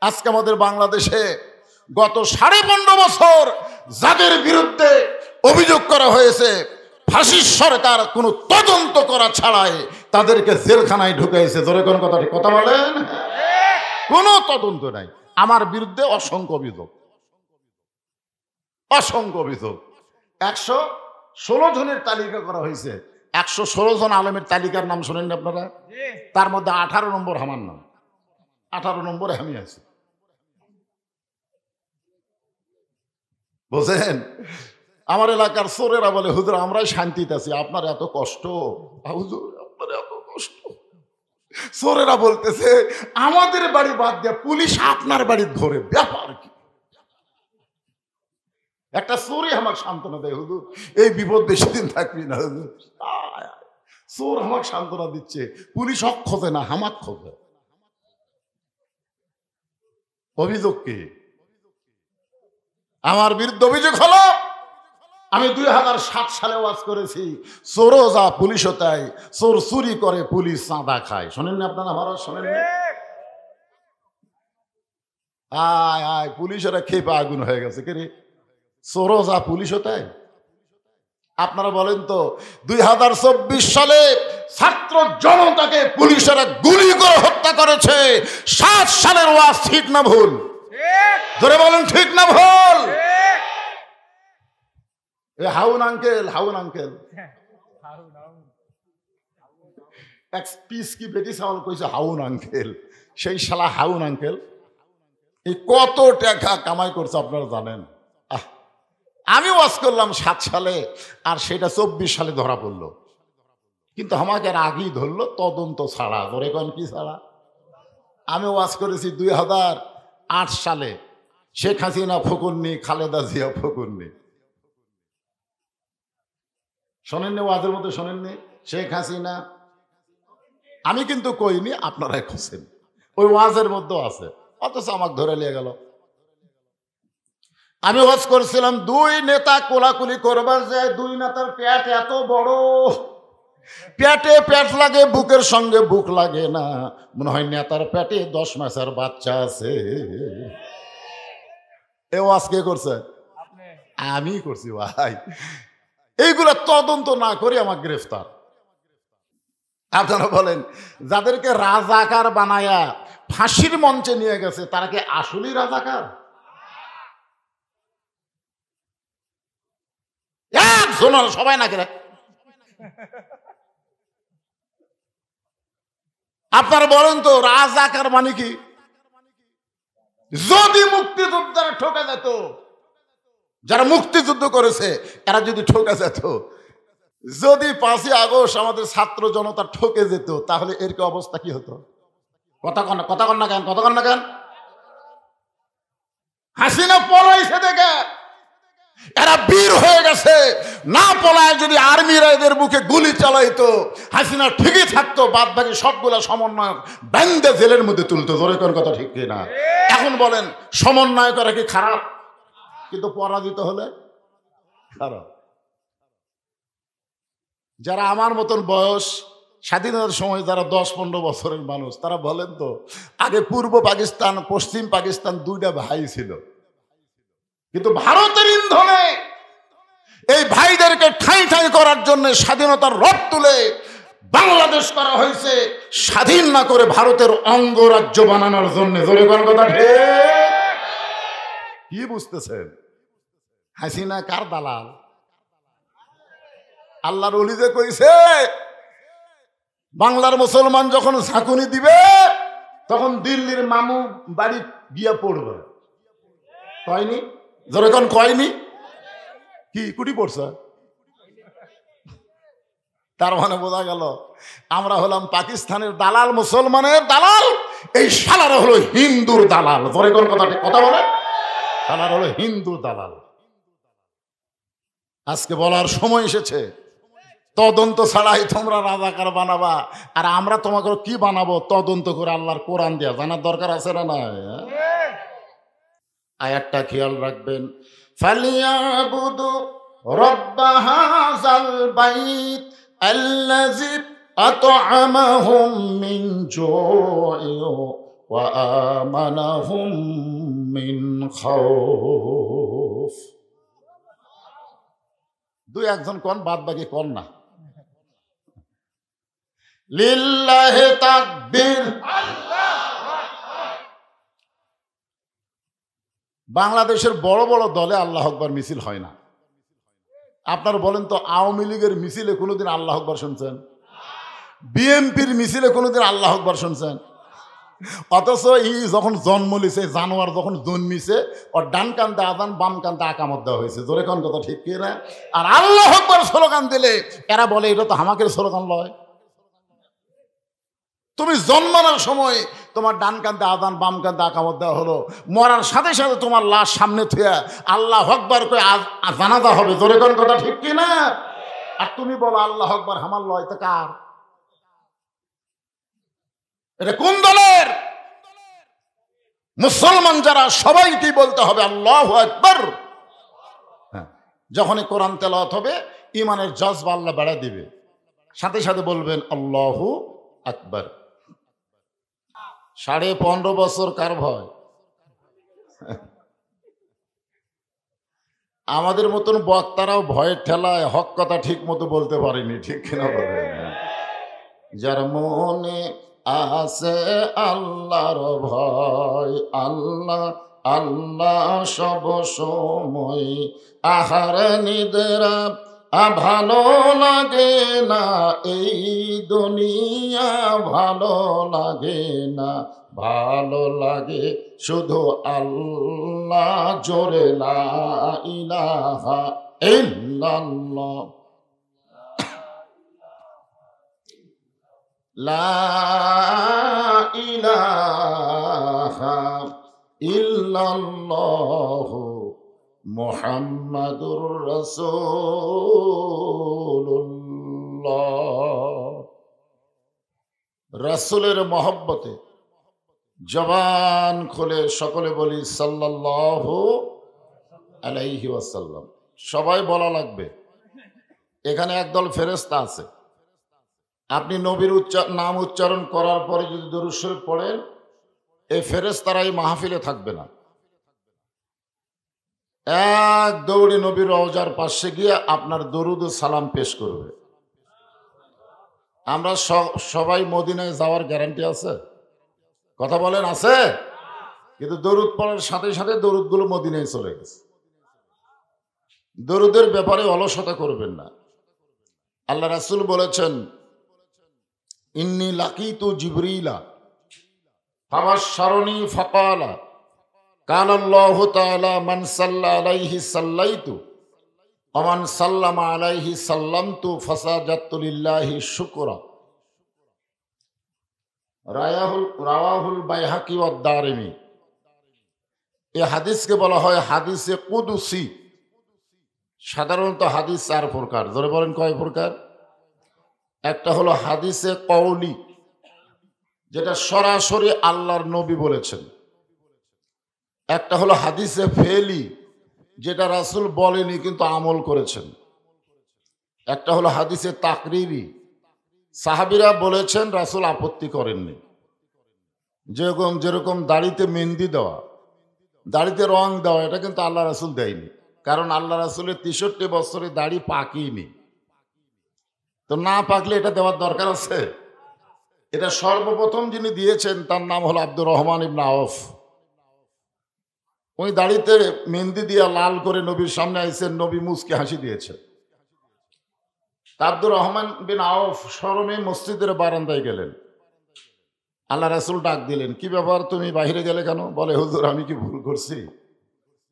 আজকে আমাদের বাংলাদেশে গত 15.5 বছর যাদের বিরুদ্ধে অভিযোগ করা হয়েছে, ফাঁসির সরকার কোনো তদন্ত করা ছাড়াই তাদেরকে জেলখানায় ঢুকাইছে। জোরে কোন কথা, ঠিক কথা বলেন? কোনো তদন্ত নাই। আমার বিরুদ্ধে অসংখ্য অভিযোগ, অসংখ্য অভিযোগ। 116 জনের তালিকা করা হয়েছে। 116 জন আলেমের তালিকার নাম শোনেন আপনারা? তার মধ্যে 18 নম্বর আমার নাম, 18 নম্বরে আমি আছি। বুঝেন? আমার এলাকার চোরেরা বলে, হুজুর আমরাই শান্তিতে আছি, আপনার এত কষ্ট। হুজুর আপনার এত কষ্ট। চোরেরা বলতেছে আমাদের বাড়ি বাদ দিয়ে পুলিশ আপনার বাড়ি ধরে, ব্যাপার কি? একটা চোরে আমাকে সান্ত্বনা দেয়, হুজুর এই বিপদ বেশি দিন থাকবি না। হুজুর চোর আমাকে সান্ত্বনা দিচ্ছে, পুলিশ হক খোঁজে না, হামাক খোঁজে। অভিযোগ কি? আমার বিরুদ্ধে অভিযোগ হলো আমি 2007 সালে ওয়াজ করেছি, চোরও যা পুলিশও তাই, চোর চুরি করে পুলিশ চাঁদা খায়। শোনেননি আপনারা? আমার শোনেননি? আয় আয় পুলিশেরা খেপে আগুন হয়ে গেছে। কে রে? চোরও যা পুলিশও তাই। আপনারা বলেন তো 2024 সালে ছাত্র জনতাকে পুলিশেরা গুলি করে হত্যা করেছে। 7 সালের ওয়াজ ঠিক না ভুল? ধরে বলেন ঠিক না ভুল? হাউন আঙ্কেল, হাউন আঙ্কেল এক পিস কি বেটি চাওয়াল কইছে হাউন আঙ্কেল। সেই শালা হাউন আঙ্কেল এই কত টাকা কামাই করছে আপনারা জানেন? আমি ওয়াজ করলাম 7 সালে, আর সেটা 24 সালে ধরা পড়লো। কিন্তু আমাকে আর আগেই ধরলো তদন্ত ছাড়া। ধরে কোন কি ছাড়া? আমি ওয়াজ করেছি 2008 সালে, শেখ হাসিনা ফকুন্নি, খালেদা জিয়া ফকুন্নি। শোনেননি ওয়াজের মধ্যে? শোনেননি? শেখ হাসিনা আমি কিন্তু কইনি, আপনারাই খুঁজছেন, ওই ওয়াজের মধ্যে আছে, অথচ আমাকে ধরে নিয়ে গেল। আমি ওয়াজ করেছিলাম 2 নেতা কোলাকুলি করবার যায়, 2 নেতার পেট এত বড়, পেটে পেট লাগে, বুকের সঙ্গে বুক লাগে না, মনে হয় নেতার পেটে 10 মাসের বাচ্চা আছে। এ ওয়াজ কে করছে? আমি করছি ভাই। এইগুলা তদন্ত না করে আমার গ্রেফতার। আপনারা বলেন যাদেরকে রাজাকার বানায়া ফাঁসির মঞ্চে নিয়ে গেছে তারা কি আসলেই রাজাকার? সবাই না করে। আপনারা বলেন তো রাজাকার মানে কি? যদি মুক্তিযোদ্ধারা ঠকে যেত, যারা মুক্তিযুদ্ধ করেছে এরা যদি ঠকে যেত, যদি 5ই আগস্ট আমাদের ছাত্র জনতা ঠকে যেত, তাহলে এর কি অবস্থা কি হতো? কথা কন না কেন? কথা কন না কেন? হাসিনা পলাইছে দেখে এরা বীর হয়ে গেছে। না পলায় যদি আর্মিরা এদের বুকে গুলি চালাইতো, হাসিনা ঠিকই থাকতো, বাদ বাকি সবগুলা সমন্বয়ক ব্যান্ডে জেলের মধ্যে তুলতো। জোরে কোন কথা, ঠিক কিনা? এখন বলেন সমন্বয় করা কি খারাপ? কিন্তু পরাজিত হলে খারাপ। যারা আমার মতন বয়স, স্বাধীনতার সময় যারা 10-15 বছরের মানুষ, তারা বলেন তো আগে পূর্ব পাকিস্তান পশ্চিম পাকিস্তান 2টা ভাই ছিল, কিন্তু ভারতের ইন্ধনে এই ভাইদেরকে ঠাঁই ঠাঁই করার জন্য স্বাধীনতার রড তুলে বাংলাদেশ করা হয়েছে, স্বাধীন না করে ভারতের অঙ্গরাজ্য বানানোর জন্য। জোরে কোন কথা, কি বুঝতেছেন? হাসিনা কার দালাল? আল্লাহর ওলি যে কইছে বাংলার মুসলমান যখন ঝাঁকুনি দিবে তখন দিল্লির মামু বাড়ি গিয়া পড়বে। কয়নি? যখন কয়নি কি কুটি পড়ছে? তার মানে বোঝা গেল আমরা হলাম পাকিস্তানের দালাল, মুসলমানের দালাল, এই শালারা হলো হিন্দুর দালাল। ধরে কোন কথা বলে? শালারা হলো হিন্দুর দালাল। আজকে বলার সময় এসেছে, তদন্ত ছাড়াই তোমরা রাজাকার বানাবা, আর আমরা তোমাকে কি বানাবো? তদন্ত করে আল্লাহর কোরআন দিয়া জানার দরকার আছে না? আয়াতটা খেয়াল রাখবেন, ফালিয়াবুদু রব্ব হাযাল বাইত আল্লাযী আত'আমাহুম মিন জু'ইন ওয়া আমানাহুম মিন খাউফ। দুই একজন কোন, বাদ বাকি কোন না। লিল্লাহি তাকবীর। বাংলাদেশের বড় বড় দলে আল্লাহ আকবার মিছিল হয় না। আপনারা বলেন তো, আওয়ামী লীগের মিছিলে কোনোদিন আল্লাহ আকবার শুনছেন? বিএনপির মিছিলে কোনোদিন আল্লাহ আকবার শুনছেন? অথচ ই যখন জন্ম নিছে, জানোয়ার যখন জন্মিছে, ওর ডান কান্তে আজান, বাম কান্তে আকামত দেওয়া হয়েছে। জোরে কোন কথা ঠিক কি না? আর আল্লাহ আকবার স্লোগান দিলে এরা বলে এটা তো হামাকের স্লোগান লয়। তুমি জন্মানোর সময় তোমার ডান কান্তে আজান, বাম কান্তে আকামত দেওয়া হলো, মরার সাথে সাথে তোমার লাশ সামনে থুয়া আল্লাহ আকবার করে জানাজা হবে। জোরে কোন কথা ঠিক কি না? আর তুমি বলো আল্লাহ আকবার হামার লয়, তো কার? এটা কোন দলের? মুসলমান যারা সবাইকেই বলতে হবে আল্লাহু আকবার। যখনই কোরআন তেলাওয়াত হবে ইমানের জজবা আল্লাহ বাড়া দিবে, সাথে সাথে বলবেন আল্লাহু আকবার। 15.5 বছর কার ভয়? আমাদের মতন বক্তারাও ভয়ের ঠেলায় হক কথা ঠিক মতো বলতে পারেনি, ঠিক কিনা বলেন? যার মনে আছে আল্লাহর ভয়, আল্লাহ আল্লাহ সব সময়, আহার নিদ্রা ভালো লাগে না, এই দুনিয়া ভালো লাগে না, ভালো লাগে শুধু আল্লাহ, জোরে লা ইলাহা ইল্লাল্লাহ, লা ইলাহা ইল্লাল্লাহু মুহাম্মাদুর রাসূলুল্লাহ। রাসূলের মহব্বতে জবান খুলে সকলে বলি সাল্লাল্লাহু আলাইহি ওয়াসাল্লাম। সবাই বলা লাগবে। এখানে একদল ফেরেশতা আছে, আপনি নবীর নাম উচ্চারণ করার পরে যদি দরুদ শরীফ পড়েন, এই ফেরেশতারা এই মাহফিলে থাকবে না, এক দৌড়ে নবীর রওজার পাশে গিয়ে আপনার দরুদ ও সালাম পেশ করবে। আমরা সবাই মদিনায় যাওয়ার গ্যারান্টি আছে? কথা বলেন আছে? কিন্তু দরুদ পড়ার সাথে সাথে দরুদগুলো মদিনায় চলে গেছে। দরুদের ব্যাপারে অলসতা করবেন না। আল্লাহ রাসূল বলেছেন, ইন্নী লাকিতু জিবরিলা ফাবাশশারানি ফাকালা কানা আল্লাহু তাআলা মান সাল্লা আলাইহি সাল্লাইতু ওয়া মান সাল্লামা আলাইহি সাল্লামতু ফাসাজাদতু লিল্লাহি শুকরা। রাওয়াহুল বাইহাকি ওয়াদ দারিমি। এই হাদিসকে বলা হয় হাদিসে কুদসি। সাধারণত হাদিস 4 প্রকার। ধরে বলেন কয় প্রকার? একটা হলো হাদিসে কওলি, যেটা সরাসরি আল্লাহর নবী বলেছেন। একটা হলো হাদিসে ফেলি, যেটা রাসূল বলেনি কিন্তু আমল করেছেন। একটা হলো হাদিসে তাকরিরি, সাহাবীরা বলেছেন রাসূল আপত্তি করেননি। যেরকম দাড়িতে মেহেন্দি দেওয়া, দাড়িতে রং দেওয়া, এটা কিন্তু আল্লাহ রাসূল দেয়নি, কারণ আল্লাহ রাসূলের 63 বছরে দাড়ি পাকেনি। তো না পাকলে এটা দেওয়ার দরকার আছে? এটা সর্বপ্রথম যিনি দিয়েছেন তার নাম হলো আব্দুর রহমান ইবনে আওফ। উনি দাড়িতে মেহেন্দি দিয়া লাল করে নবীর সামনে আইছেন, নবী মুচকে হাসি দিয়েছে। আব্দুর রহমান বিন আওফ শরমে মসজিদের বারান্দায় গেলেন। আল্লাহ রাসূল ডাক দিলেন, কি ব্যাপার তুমি বাইরে গেলে কেন? বলে, হুজুর আমি কি ভুল করছি?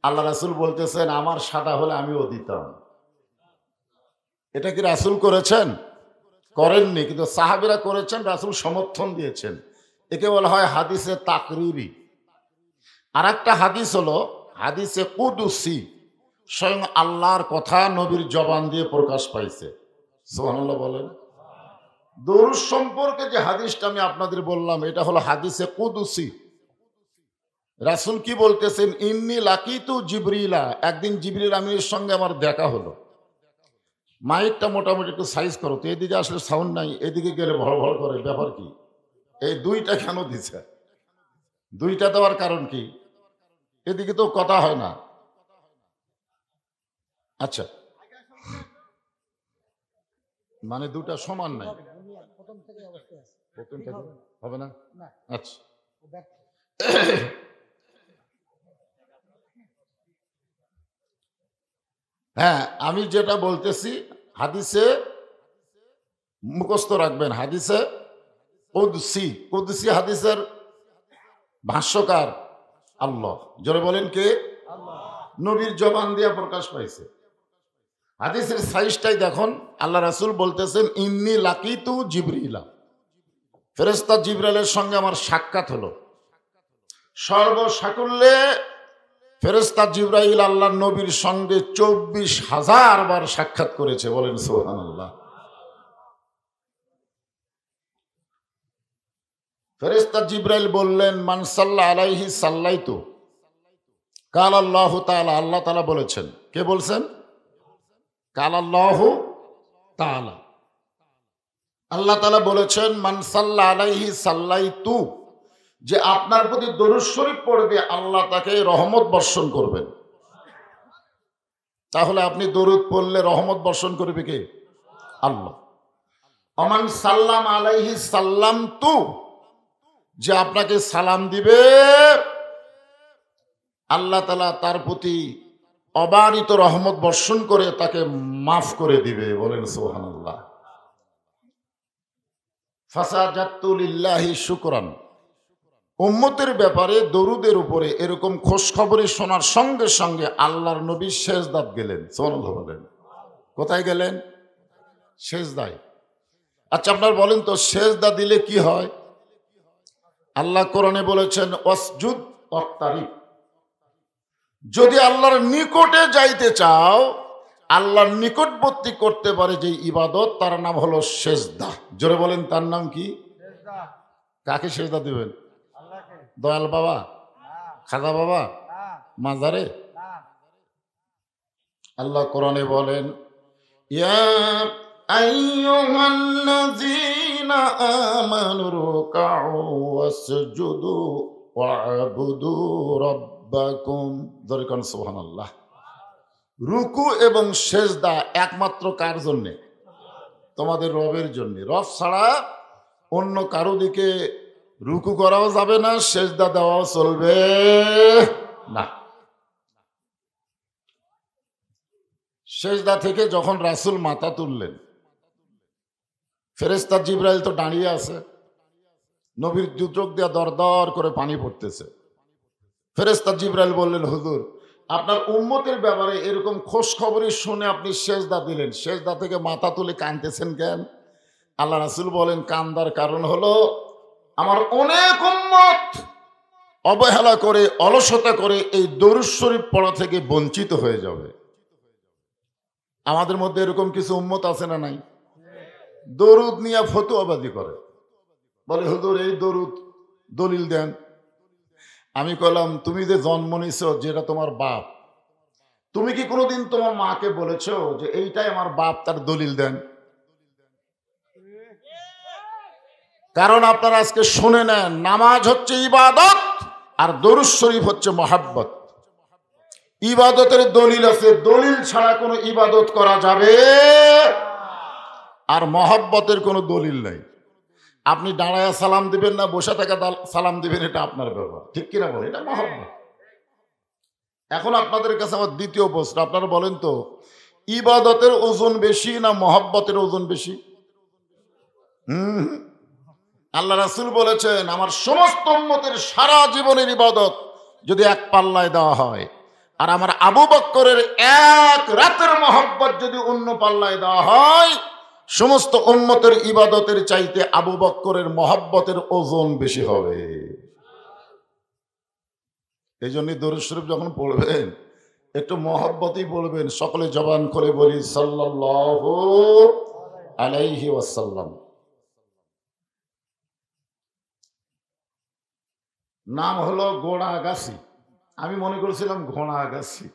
আল্লাহ রাসূল বলতেছেন, আমার সাদা হলে আমিও দিতাম। এটা কি রাসূল করেছেন? করেননি, কিন্তু সাহাবীরা করেছেন, রাসূল সমর্থন দিয়েছেন। একে বলা হয় হাদিসে তাকরিরি। আর একটা হাদিস হলো হাদিসে কুদসি, স্বয়ং আল্লাহর কথা নবীর জবান দিয়ে প্রকাশ পাইছে। সুবহানাল্লাহ বলেন। দরুদ সম্পর্কে যে হাদিসটা আমি আপনাদের বললাম, এটা হলো হাদিসে কুদসি। রাসূল কি বলতেছেন? ইন্নী লাকিতু জিবরিলা, একদিন জিবরিল আমিনের সঙ্গে আমার দেখা হলো। মাইকটা মোটামুটি একটু সাইজ করো তো, এদিকে আসলে সাউন্ড নাই, এদিকে গেলে ভড় ভড় করে, ব্যাপার কি? এই দুইটা কেন দিছে? দুইটা দেওয়ার কারণ কি? এদিকে তো কথা হয় না। আচ্ছা, মানে দুটা সমান নাই, প্রথম থেকে হবে না। আচ্ছা, হ্যাঁ, আমি যেটা বলতেছি হাদিসে মুখস্থ রাখবেন। হাদিসে কুদসি, কুদসি হাদিসের ভাষ্যকার আল্লাহ। জোরে বলেন কে? নবীর জবান দিয়ে প্রকাশ পাইছে। হাদিসের সাইজটাই দেখুন। আল্লাহ রাসূল বলতেছেন, ইন্নী লাকিতু জিবরিলা, ফেরেশতা জিবরাইলের সঙ্গে আমার সাক্ষাৎ হলো। সর্বসাকুল্যে ফেরেশতা জিবরাইল আল্লাহ নবীর সঙ্গে 24,000 বার সাক্ষাৎ করেছে। বলেন সুবহানাল্লাহ। ফেরেশতা জিবরাইল বললেন, মান সাল্লা আলাইহি সাল্লাইতু, কাল আল্লাহু তাআলা, আল্লাহ তাআলা বলেছেন। কে বলছেন? কাল আল্লাহু তাআলা, আল্লাহ তাআলা বলেছেন, মান সাল্লা আলাইহি সাল্লাইতু, যে আপনার প্রতি দরুদ শরীফ পড়বে আল্লাহ তাকে রহমত বর্ষণ করবেন। তাহলে আপনি দরুদ পড়লে রহমত বর্ষণ করবে কে? আল্লাহ। ওমান সাল্লাম আলাইহি সাল্লামতু, যে আপনাকে সালাম দিবে আল্লাহ তাআলা তার প্রতি অবারিত রহমত বর্ষণ করে তাকে মাফ করে দিবে। বলেন সুবহানাল্লাহ। ফাসাজাতু লিল্লাহি শুকরান, উম্মতের ব্যাপারে দরুদের উপরে এরকম খোঁজ খবরে শোনার সঙ্গে সঙ্গে আল্লাহর নবী সেজদাত গেলেন। সুবহানাল্লাহ বলেন। কোথায় গেলেন? সেজদায়। আচ্ছা, আপনার বলেন তো সেজদা দিলে কি হয়? আল্লাহ কোরআনে বলেছেন, ওয়াসজুদ ওয়াক্তারিব, যদি আল্লাহর নিকটে যাইতে চাও, আল্লাহর নিকটবর্তী করতে পারে যে ইবাদত, তার নাম হলো সেজদা। জোরে বলেন, তার নাম কি? কাকে সেজদা দিবেন? দয়াল বাবা, খাজা বাবা, মাজারে? আল্লাহ কোরআনে বলেন, ইয়া আইয়ুহাল্লাযীনা আমানু রুকউ ওয়াসজুদু ওয়া'বুদু রাব্বাকুম। দরকার সুবহানাল্লাহ। রুকু এবং সেজদা একমাত্র কার জন্য? তোমাদের রবের জন্য। রব ছাড়া অন্য কারো দিকে রুকু করাও যাবে না, সেজদা দেওয়াও চলবে না। সেজদা থেকে যখন রাসূল মাথা তুললেন, ফেরেশতা জিবরাইল তো দাঁড়িয়ে আছে, নবীর দু চোখ দিয়ে দর দর করে পানি পড়তেছে। ফেরেশতা জিবরাইল বললেন, হুজুর, আপনার উম্মতের ব্যাপারে এরকম খোঁজ খবরই শুনে আপনি সেজদা দিলেন, সেজদা থেকে মাথা তুলে কাঁদতেছেন কেন? আল্লাহ রাসূল বলেন, কান্দার কারণ হলো আমার অনেক উম্মত অবহেলা করে, অলসতা করে এই দরুদ শরীফ পড়া থেকে বঞ্চিত হয়ে যাবে। আমাদের মধ্যে এরকম কিছু উম্মত আছে না নাই? দরুদ নিয়ে ফতুয়াবাজি করে, বলে হুজুর এই দরুদ দলিল দেন। আমি কইলাম, তুমি যে জন্ম নিছ, যেটা তোমার বাপ, তুমি কি কোনোদিন তোমার মাকে বলেছো যে এইটাই আমার বাপ, তার দলিল দেন? কারণ আপনারা আজকে শুনে নেন, নামাজ হচ্ছে ইবাদত আর দরুদ শরীফ হচ্ছে মহাব্বত। ইবাদতের দলিল আছে, দলিল ছাড়া কোনো ইবাদত করা যাবে, আর মহাব্বতের কোনো দলিল নাই। আপনি দাঁড়ায় সালাম দিবেন না বসে থাকা সালাম দিবেন, এটা আপনার ব্যাপার, ঠিক কিনা বলে? এটা মহাব্বত। এখন আপনাদের কাছে আমার দ্বিতীয় প্রশ্ন, আপনারা বলেন তো, ইবাদতের ওজন বেশি না মহাব্বতের ওজন বেশি? আল্লাহ রাসূল বলেছেন, আমার সমস্ত উম্মতের সারা জীবনের ইবাদত যদি এক পাল্লায় দেওয়া হয়, আর আমার আবু বকরের এক রাতের মহব্বত যদি অন্য পাল্লায় দেওয়া হয়, সমস্ত উম্মতের ইবাদতের চাইতে আবু বকরের মহব্বতের ওজন বেশি হবে। এই জন্যই দরুদ শরীফ যখন পড়বেন একটু মহব্বতই পড়বেন। সকলে জবান করে বলি সাল্লাল্লাহু আলাইহি ওয়াসাল্লাম। নাম হলো গোড়াগাছি। আমি মনে করেছিলাম ঘোড়াগাছি।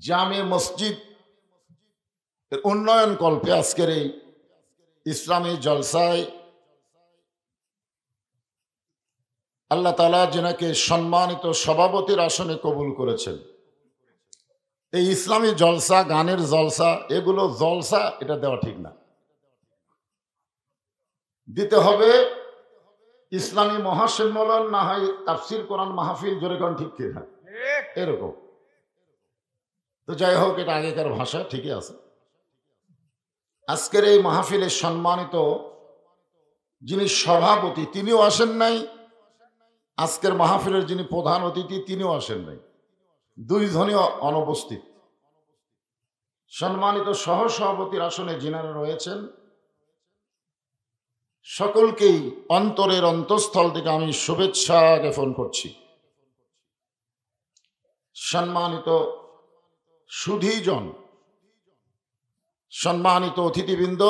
জামে মসজিদ উন্নয়ন কল্পে আজকের এই ইসলামী জলসায় আল্লাহ তাআলা যিনাকে সম্মানিত সভাপতির আসনে কবুল করেছেন, এই ইসলামী জলসা, গানের জলসা, এগুলো জলসা এটা দেওয়া ঠিক না। দিতে হবে ইসলামী মহাসম্মেলন, না হয় তাফসির কোরআন মাহফিল, জোরে কোন ঠিক কিনা, এরকম। তো যাই হোক, এটা আগেকার ভাষা, ঠিকই আছে। আজকের এই মাহফিলের সম্মানিত যিনি সভাপতি তিনিও আসেন নাই, আজকের মাহফিলের যিনি প্রধান অতিথি তিনিও আসেন নাই, দুইজনই অনুপস্থিত। সম্মানিত সহসভাপতির আসনে যিনারা রয়েছেন, সকলকেই অন্তরের অন্তঃস্থল থেকে আমি শুভেচ্ছা জ্ঞাপন করছি। সম্মানিত সুধীজন, সম্মানিত অতিথিবৃন্দ,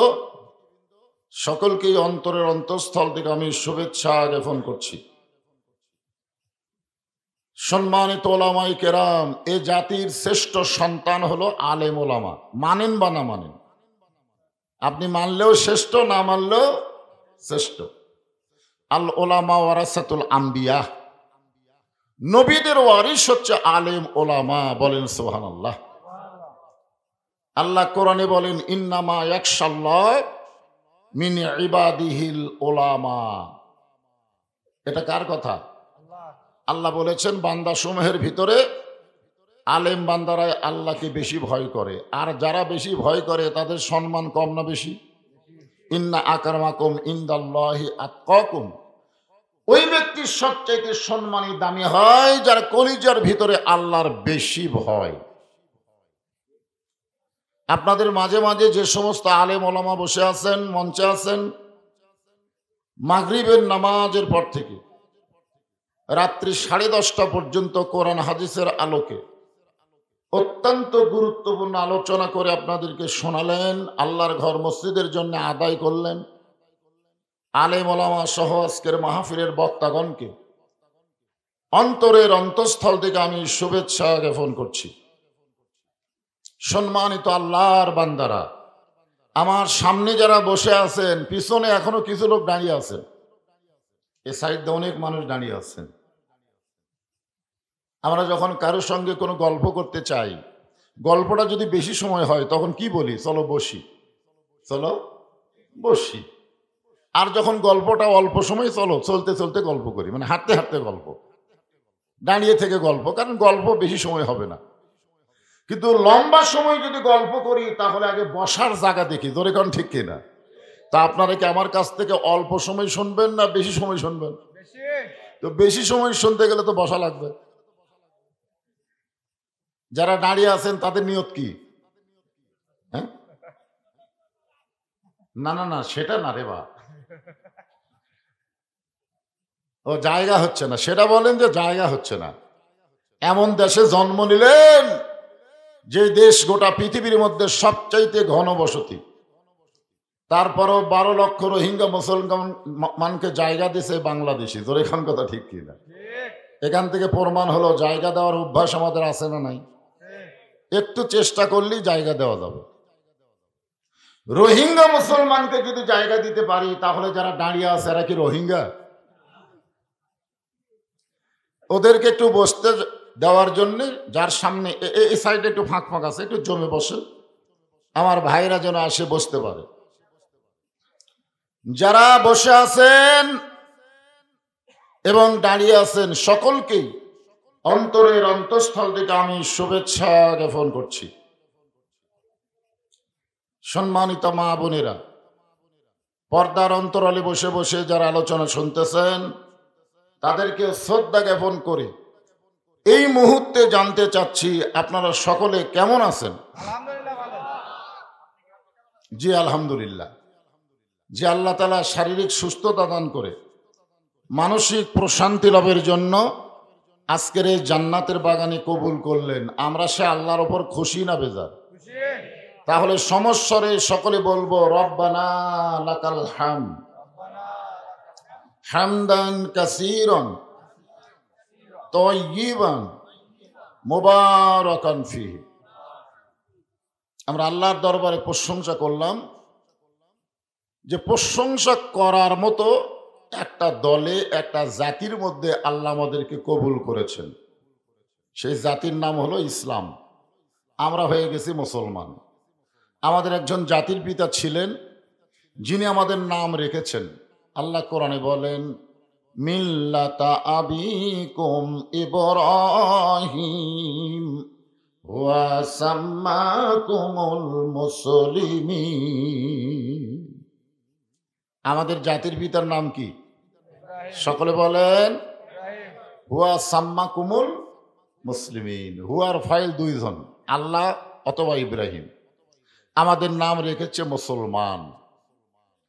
সকলকেই অন্তরের অন্তঃস্থল থেকে আমি শুভেচ্ছা জ্ঞাপন করছি। সম্মানিত ওলামায়ে কেরাম, এ জাতির শ্রেষ্ঠ সন্তান হলো আলেম ওলামা। মানেন বা না মানেন, আপনি মানলেও শ্রেষ্ঠ, না মানলেও শ্রেষ্ঠ। আল ওলামা ওয়ারাসাতুল আম্বিয়া, নবীদের ওয়ারিস হচ্ছে আলেম ওলামা। বলেন সুবহানাল্লাহ। আল্লাহ কোরআনে বলেন, ইন্নামা ইয়াখশাল্লাহ মিন ইবাদিহিল ওলামা। এটা কার কথা? আল্লাহ বলেছেন, বান্দা সমূহের ভিতরে আলেম বান্দারাই আল্লাহকে বেশি ভয় করে। আর যারা বেশি ভয় করে তাদের সম্মান কম না বেশি? ইন্না আকরামাকুম ইনদাল্লাহি আতকাকুম। ওই ব্যক্তির সবচাইতে সম্মানী দামি হয় যার কলিজার ভিতরে আল্লাহর বেশি ভয়। আপনাদের মাঝে মাঝে যে সমস্ত আলেম ওলামা বসে আছেন, মঞ্চে আছেন, মাগরিবের নামাজের পর থেকে রাত্রি 10:30 পর্যন্ত কোরআন হাদিসের আলোকে অত্যন্ত গুরুত্বপূর্ণ আলোচনা করে আপনাদেরকে শোনালেন, আল্লাহর ঘর মসজিদের জন্য আদায় করলেন। আলেম ওলামা সহ আজকের মাহফিলের বক্তাগণকে অন্তরের অন্তঃস্থল থেকে আমি শুভেচ্ছা জ্ঞাপন করছি। সম্মানিত আল্লাহর বান্দারা, আমার সামনে যারা বসে আছেন, পিছনে এখনো কিছু লোক দাঁড়িয়ে আছেন, এ সাইডে অনেক মানুষ দাঁড়িয়ে আছেন। আমরা যখন কারোর সঙ্গে কোনো গল্প করতে চাই, গল্পটা যদি বেশি সময় হয় তখন কি বলি? চলো বসি, চলো বসি। আর যখন গল্পটা অল্প সময়, চলো চলতে চলতে গল্প করি, মানে হাঁটতে হাঁটতে গল্প, দাঁড়িয়ে থেকে গল্প, কারণ গল্প বেশি সময় হবে না। কিন্তু লম্বা সময় যদি গল্প করি তাহলে আগে বসার জায়গা দেখি, ধরে কোন ঠিক কিনা। তা আপনারা কি আমার কাছ থেকে অল্প সময় শুনবেন না বেশি সময় শুনবেন? তো বেশি সময় শুনতে গেলে তো বসা লাগবে। যারা দাঁড়িয়ে আছেন তাদের নিয়ত কি? হ্যাঁ, না না না, সেটা না রে বা, ও জায়গা হচ্ছে না, সেটা বলেন যে জায়গা হচ্ছে না। এমন দেশে জন্ম নিলেন যে দেশ গোটা পৃথিবীর মধ্যে সবচাইতে ঘনবসতি, তারপরও 12 লক্ষ রোহিঙ্গা মুসলমানকে জায়গা দিছে বাংলাদেশি। তোর এখান কথা ঠিক কিনা? এখান থেকে প্রমাণ হলো জায়গা দেওয়ার অভ্যাস আমাদের আছে না নাই? একটু চেষ্টা করলেই জায়গা দেওয়া যাবে। রোহিঙ্গা মুসলমানকে যদি জায়গা দিতে পারি তাহলে যারা দাঁড়িয়ে আছে এরা কি রোহিঙ্গা? ওদেরকে একটু বসতে দেওয়ার জন্য, যার সামনে এই সাইডে একটু ফাঁক ফাঁক আছে, একটু জমে বসে, আমার ভাইরা যেন আসে বসতে পারে। যারা বসে আছেন এবং দাঁড়িয়ে আছেন সকলকেই অন্তরের অন্তঃস্থল থেকে আমি শুভেচ্ছা জ্ঞাপন করছি। সম্মানিত মা বোনেরা, পর্দার অন্তরালে বসে বসে যারা আলোচনা শুনতেছেন তাদেরকে শ্রদ্ধা জ্ঞাপন করে এই মুহূর্তে জানতে চাচ্ছি আপনারা সকলে কেমন আছেন? জি আলহামদুলিল্লাহ। যে আল্লাহ তাআলা শারীরিক সুস্থতা দান করে মানসিক প্রশান্তি লাভের জন্য আজকের এই জান্নাতের বাগানে কবুল করলেন, আমরা সে আল্লাহর ওপর খুশি না বেজার? তাহলে সমস্বরে সকলে বলবো, রব্বানা লাকাল হামদ হামদান কাসীরান তাইয়িবান মুবারাকান ফীহি। আমরা আল্লাহর দরবারে প্রশংসা করলাম, যে প্রশংসা করার মতো একটা দলে একটা জাতির মধ্যে আল্লাহ আমাদেরকে কবুল করেছেন, সেই জাতির নাম হলো ইসলাম। আমরা হয়ে গেছি মুসলমান। আমাদের একজন জাতির পিতা ছিলেন, যিনি আমাদের নাম রেখেছেন। আল্লাহ কোরআনে বলেন, মিল্লাতা আবিকুম ইব্রাহিম ওয়া সাম্মাকুমুল মুসলিমিন। আমাদের জাতির পিতার নাম কি? সকলে বলেন, হুয়া সাম্মাকুমুল মুসলিমিন। হুয়ার ফাইল দুইজন, আল্লাহ অথবা ইব্রাহিম। আমাদের নাম রেখেছে মুসলমান।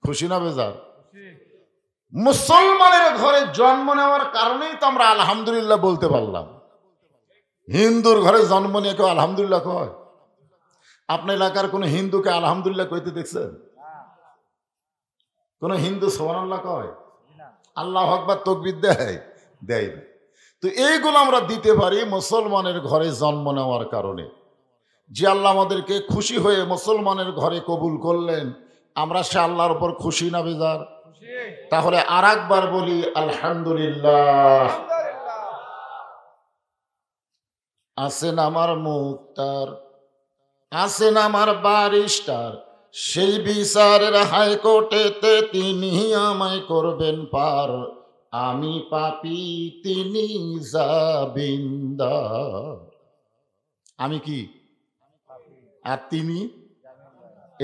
খুশি না বেজার? মুসলমানের ঘরে জন্ম নেওয়ার কারণেই তো আমরা আলহামদুলিল্লাহ বলতে পারলাম। হিন্দুর ঘরে জন্ম নিয়ে কেউ আলহামদুলিল্লাহ কয়? আপনার এলাকার কোন হিন্দুকে আলহামদুলিল্লাহ কইতে দেখছেন? কোন হিন্দু সুবহানাল্লাহ কয়? আল্লাহু আকবার তাকবীর দেয় না। তো এইগুলো আমরা দিতে পারি মুসলমানের ঘরে জন্ম নেওয়ার কারণে। যে আল্লাহ আমাদেরকে খুশি হয়ে মুসলমানের ঘরে কবুল করলেন, আমরা সে আল্লাহর উপর খুশি না বেজার? তাহলে আর একবার বলি আলহামদুলিল্লাহ। আছেন আমার মুক্তার, আছেন আমার বারিস্টার, সেই বিচারের হাইকোর্টেতে তিনি আমায় করবেন পার। আমি পাপী, তিনি জামিনদার। আমি কি আর তিনি?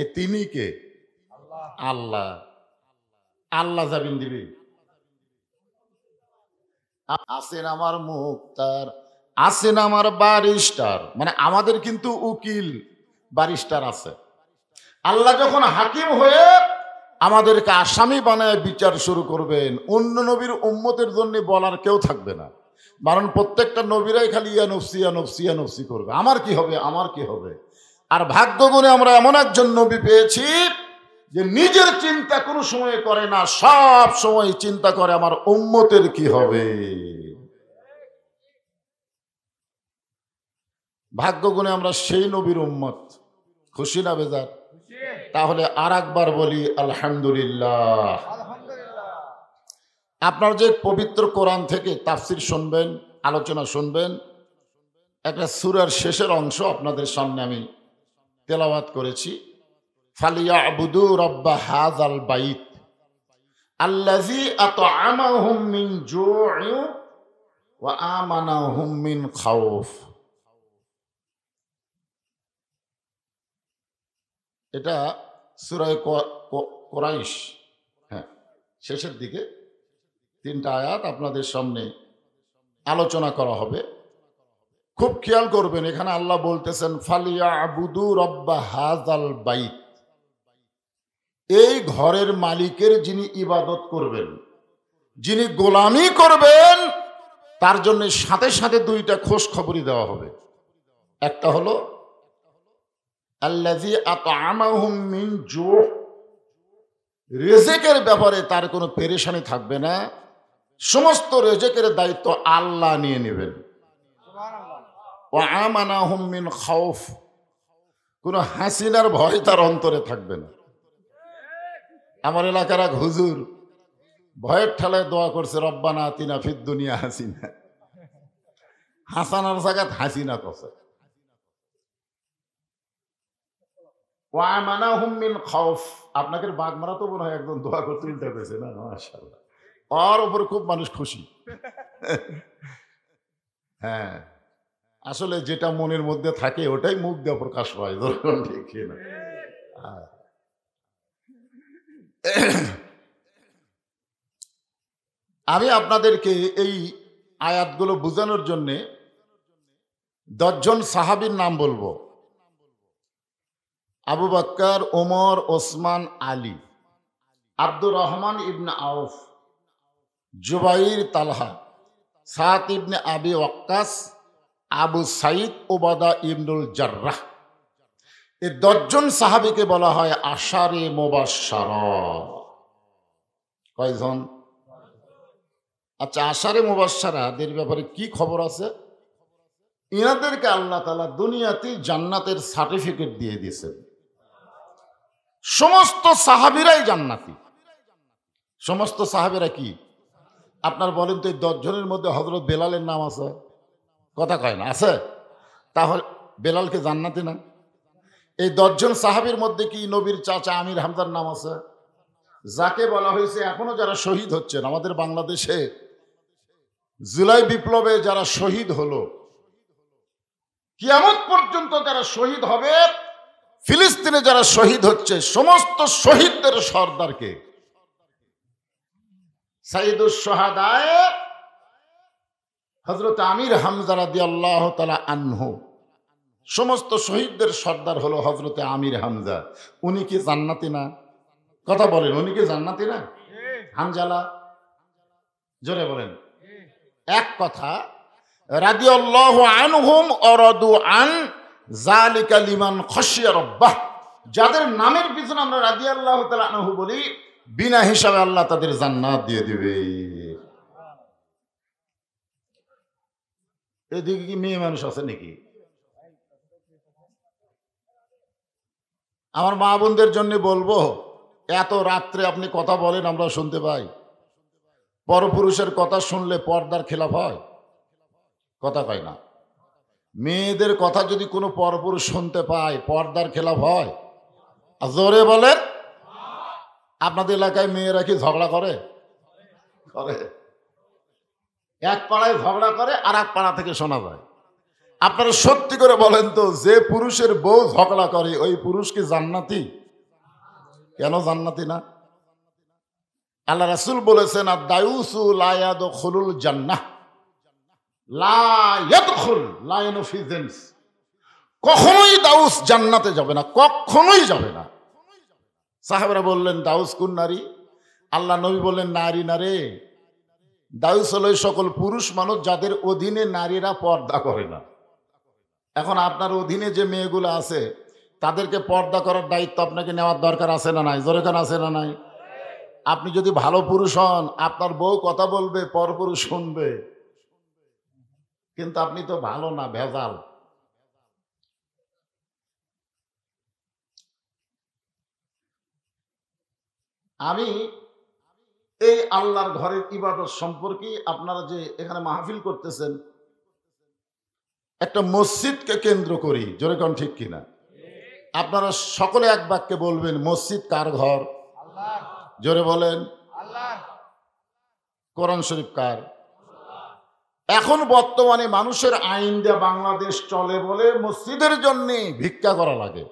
এ তিনি কে? আল্লাহ। আল্লাহ জামিন দিবে। আছেন আমার মুক্তার, আছেন আমার বারিস্টার, মানে আমাদের কিন্তু উকিল বারিস্টার আছে। আল্লাহ যখন হাকিম হয়ে আমাদেরকে আসামি বানায় বিচার শুরু করবেন, অন্য নবীর উম্মতের জন্য বলার কেউ থাকবে না। কারণ প্রত্যেকটা নবীরাই খালি ইয়া নফসি ইয়া নফসি ইয়া নফসি করবে, আমার কি হবে, আমার কি হবে। আর ভাগ্যগুণে আমরা এমন একজন নবী পেয়েছি যে নিজের চিন্তা কোনো সময় করে না, সব সময় চিন্তা করে আমার উম্মতের কি হবে। ভাগ্যগুণে আমরা সেই নবীর উম্মত। খুশি না বেজার? তাহলে আর একবার বলি আলহামদুলিল্লাহ। আপনারা যে পবিত্র কোরআন থেকে তাফসির শুনবেন, আলোচনা শুনবেন, একটা সূরার শেষের অংশ আপনাদের সামনে আমি তেলাওয়াত করেছি। ফালিয়াবুদু রাব্ব হাযাল বাইত আল্লাযী আত'আমাহুম মিন জু'ইন ওয়া আমানাহুম মিন খাউফ। এটা সূরা কুরাইশ, হ্যাঁ, শেষের দিকে 3টা আয়াত আপনাদের সামনে আলোচনা করা হবে। খুব খেয়াল করবেন, এখানে আল্লাহ বলতেছেন ফালিয়াবুদু রাব্ব হাযাল বাইত। এই ঘরের মালিকের যিনি ইবাদত করবেন, যিনি গোলামি করবেন, তার জন্য সাথে সাথে 2টা খোঁজ খবরই দেওয়া হবে। একটা হলো আল্লাযী আত'আমাহুম মিন জু', রিজিকের ব্যাপারে তার কোনো পেরেশানি থাকবে না, সমস্ত রিজিকের দায়িত্ব আল্লাহ নিয়ে নেবেন। ওয়া আমানাহুম মিন খাউফ, কোনো হাসিনার ভয় তার অন্তরে থাকবে না। আমার এলাকার এক হুজুর ভয়ের ঠেলায় দোয়া করছে, রব্বানা আতিনা ফিদ দুনিয়া হাসিনা। হাসানার জায়গাত হাসিনা কছে। ওয়া আমানাহুম মিন খাউফ, আপনাদের বাগমারা তো মনে হয় একদম দোয়া করতে উল্টা পেয়েছে না? মাশাআল্লাহ, ওর উপর খুব মানুষ খুশি। হ্যাঁ, আসলে যেটা মনের মধ্যে থাকে ওটাই মুখ দিয়ে প্রকাশ পায়, ধরুন ঠিক না? আমি আপনাদেরকে এই আয়াতগুলো বোঝানোর জন্য 10 জন সাহাবীর নাম বলবো। আবু বকর, ওমর, ওসমান, আলী, আব্দুর রহমান ইবনে আউফ, জুবাইর, তালহা, সাদ ইবনে আবি ওয়াক্কাস, আবু সাইদ, ওবাদা ইবনুল জাররাহ। এই 10 জন সাহাবীকে বলা হয় আশারে মুবাশশারা। কয়জন? আচ্ছা, আশারে মুবাশশারাদের ব্যাপারে কি খবর আছে? ইনাদেরকে আল্লাহ তাআলা দুনিয়াতেই জান্নাতের সার্টিফিকেট দিয়ে দিয়েছেন। সমস্ত সাহাবীরাই জান্নাতি, সমস্ত সাহাবেরা কি? আপনার বলেন তো এই 10 জনের মধ্যে হযরত বেলালের নাম আছে? কথা কয় না, আছে? তাহলে বেলালকে জান্নাতি না? এই 10 জন সাহাবীর মধ্যে কি নবীর চাচা আমির হামজার নাম আছে? যাকে বলা হয়েছে এখনো যারা শহীদ হচ্ছেন আমাদের বাংলাদেশে, জুলাই বিপ্লবে যারা শহীদ হলো, কিয়ামত পর্যন্ত যারা শহীদ হবে, ফিলিস্তিনে যারা শহীদ হচ্ছে, সমস্ত শহীদদের সর্দারকে সাইয়্যিদুশ শুহাদায়ে হযরত আমির হামজা রাদিয়াল্লাহু তাআলা আনহু, সমস্ত শহীদদের সর্দার হলো হযরতে আমির হামজা। উনি কি জান্নাতি না? কথা বলেন, উনি কি জান্নাতি না? হানজালা, জোরে বলেন। এক কথা, রাদিয়াল্লাহু আনহুম ওয়ারাদু আন যালিকা লিমান খাশিয়া রাব্বাহ। যাদের নামের পিছনে আমরা রাদিয়াল্লাহু তাআলা আনহু বলি, বিনা হিসাবে আল্লাহ তাদের জান্নাত দিয়ে দিবে। এদিকে কি মেয়ে মানুষ আছে নাকি? আমার মা বোনদের জন্য বলবো, এত রাত্রে আপনি কথা বলেন, আমরা শুনতে পাই। পরপুরুষের কথা শুনলে পর্দার খেলাফ হয়? কথা কয় না। মেয়েদের কথা যদি কোনো পরপুরুষ শুনতে পায়, পর্দার খেলাফ হয়? আর জোরে বলেন। আপনাদের এলাকায় মেয়েরা কি ঝগড়া করে? করে। এক পাড়ায় ঝগড়া করে, আর এক পাড়া থেকে শোনা যায়। আপনারা সত্যি করে বলেন তো, যে পুরুষের বউ ঝগড়া করে ওই পুরুষ কি জান্নাতি? কেন জান্নাতি না? আল্লাহ রাসূল বলেছেন, আদ-দায়ুসু লা ইয়াদখুলুল জান্নাহ, লা ইয়াদখুল লা ইয়ানফিজেন্স। কখনোই দাউস জান্নাতে যাবে না, কখনোই যাবে না। সাহাবারা বললেন, দাউস কোন নারী? আল্লাহ নবী বললেন, নারী না রে, দাউস হলো সকল পুরুষ মানুষ যাদের অধীনে নারীরা পর্দা করে না। এখন আপনার অধীনে যে মেয়েগুলো আছে তাদেরকে পর্দা করার দায়িত্ব আপনাকে নেওয়ার দরকার আছে না নাই? জোরে কান আছে না নাই? আপনি যদি ভালো পুরুষ হন, আপনার বউ কথা বলবে, পরপুরুষ শুনবে, কিন্তু আপনি তো ভালো না, ভেজাল। আমি এই আল্লাহর ঘরের ইবাদত সম্পর্কে, আপনারা যে এখানে মাহফিল করতেছেন, একটা মসজিদকে কেন্দ্র করি, জোরে কোন ঠিক কিনা? আপনারা সকলে এক বাক্যে বলবেন, মসজিদ কার ঘর? জোরে বলেন। কোরআন শরীফ কার? এখন বর্তমানে মানুষের আইন দিয়ে বাংলাদেশ চলে বলে মসজিদের জন্য ভিক্ষা করা লাগে।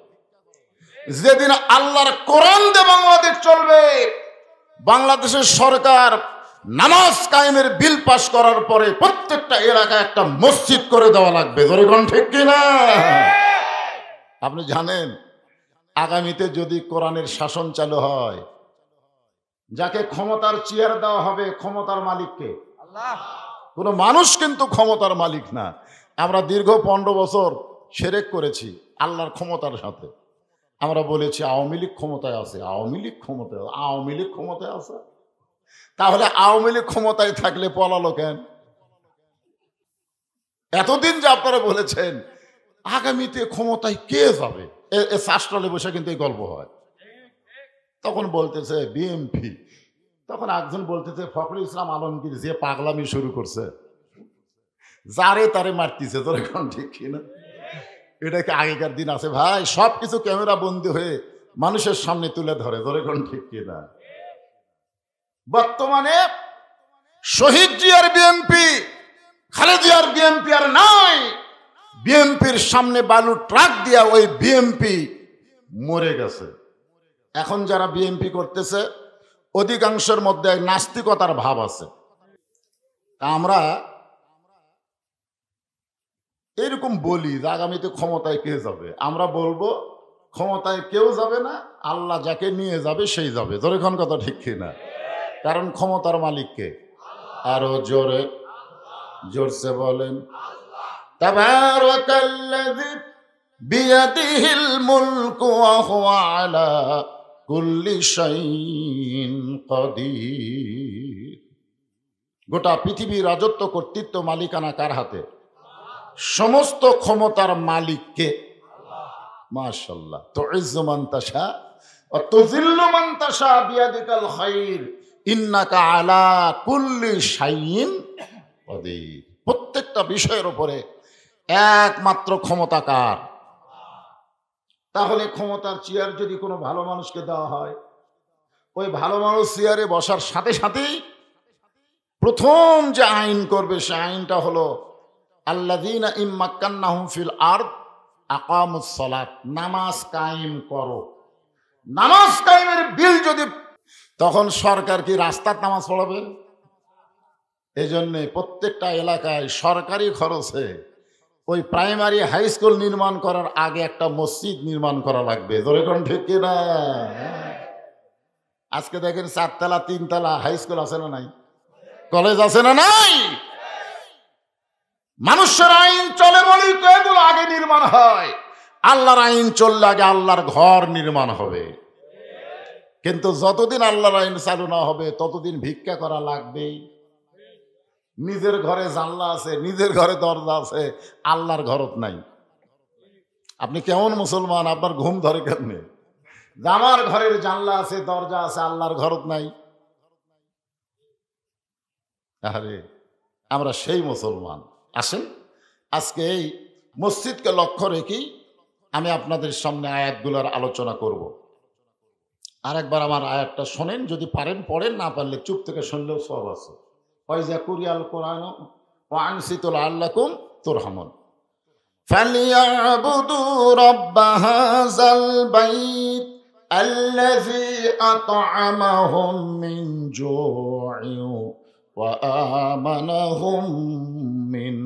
যেদিন আল্লাহর কোরআন দিয়ে বাংলাদেশ চলবে, বাংলাদেশের সরকার নামাজ কায়েমের বিল পাস করার পরে প্রত্যেকটা এলাকায় একটা মসজিদ করে দেওয়া লাগবে। জোরে কোন ঠিক কিনা? আপনি জানেন, আগামীতে যদি কোরআনের শাসন চালু হয়, যাকে ক্ষমতার চেয়ার দেওয়া হবে, ক্ষমতার মালিককে আল্লাহ। কোন মানুষ কিন্তু ক্ষমতার মালিক না। আমরা দীর্ঘ 15 বছর শিরক করেছি আল্লাহর ক্ষমতার সাথে। আমরা বলেছি আওয়ামী লীগ ক্ষমতায় আছে, আওয়ামী লীগ ক্ষমতায়, আওয়ামী লীগ ক্ষমতায় আছে। তাহলে আওয়ামী লীগ ক্ষমতায় থাকলে পলালো কেন? এতদিন যে আপনারা বলেছেন আগামীতে ক্ষমতায় কে যাবে, এ শাস্ত্রালে বসে কিন্তু এই গল্প হয়। তখন বলতেছে বিএনপি, তখন একজন বলতেছে ফখরুল ইসলাম আলমগীর, যে পাগলামি শুরু করছে, যারে তারে মারতিছে। তোর এখন ঠিক কিনা? এটা কি আগেকার দিন আছে ভাই? সবকিছু ক্যামেরা বন্দি হয়ে মানুষের সামনে তুলে ধরে। তোর এখন ঠিক কিনা? বর্তমানে শহীদ জিয়ার বিএনপি, খালেদা জিয়ার বিএনপি আর নাই। বিএনপির সামনে বালু ট্রাক দিয়া ওই বিএনপি মরে গেছে। এখন যারা বিএনপি করতেছে অধিকাংশের মধ্যে নাস্তিকতার ভাব আছে। আমরা এরকম বলি যে আগামীতে ক্ষমতায় কে যাবে? আমরা বলবো ক্ষমতায় কেউ যাবে না, আল্লাহ যাকে নিয়ে যাবে সেই যাবে। জোরে কোন কথা ঠিক কিনা? কারণ ক্ষমতার মালিককে। আরো জোরে, জোরসে বলেন, তাবারাকাল্লাযী বিয়াদিহিল মুলকু ওয়া হুয়া আলা কুল্লি শাইইন কাদির। গোটা পৃথিবীর রাজত্ব, কর্তৃত্ব, মালিকানা কার হাতে? সমস্ত ক্ষমতার মালিককে। মাশাআল্লাহ। তুইজ্জু মান তাশা ওয়া তুযিল্লু মান তাশা বিয়াদিকাল খায়র ইন্নাকা আলা কুল্লি শাইইন কদির। প্রত্যেকটা বিষয়ের উপরে একমাত্র ক্ষমতা কার? তাহলে ক্ষমতার চেয়ার যদি কোনো ভালো মানুষকে দেওয়া হয়, ওই ভালো মানুষ চেয়ারে বসার সাথে সাথেই প্রথম যে আইন করবে সে আইনটা হলো আল্লাযীনা ইম্মাক্কান্নাহুম ফিল আরদ আকামুস সালাত, নামাজ কায়েম করো। নামাজ কায়েমের বিল যদি, তখন সরকার কি রাস্তার নামাজ পড়াবে? এজন্য প্রত্যেকটা এলাকায় সরকারি খরচে ওই প্রাইমারি হাই স্কুল নির্মাণ করার আগে একটা মসজিদ নির্মাণ করা লাগবে। ধরে কোন ঠিক কিনা? আজকে দেখেন 4 তলা 3 তলা হাই স্কুল আছে না নাই? কলেজ আছে না নাই? মানুষের আইন চলে বলেই তো এগুলো আগে নির্মাণ হয়। আল্লাহর আইন চললে আগে আল্লাহর ঘর নির্মাণ হবে। কিন্তু যতদিন আল্লাহর আইন চালু না হবে ততদিন ভিক্ষা করা লাগবেই। নিজের ঘরে জানলা আছে, নিজের ঘরে দরজা আছে, আল্লাহর ঘরত নাই। আপনি কেমন মুসলমান? আপনার ঘুম ধরে কেমনে? আমার ঘরের জানলা আছে, দরজা আছে, আল্লাহর ঘরত নাই। আরে আমরা সেই মুসলমান। আসেন আজকে এই মসজিদকে লক্ষ্য রেখেই আমি আপনাদের সামনে আয়াতগুলোর আলোচনা করব। আর একবার আমার আয়াতটা শোনেন, যদি পারেন পড়েন, না পারলে চুপ থেকে শুনলেও সব আছে। ওয়াইজা কুরিয়াল কোরআন ওয়া আনসিতু লাআল্লাকুম তুরহামুন। ফালিয়াবুদু রাব্ব হাযাল বাইত আল্লাযী আত'আমাহুম মিন জু'ইন ওয়া আমানাহুম মিন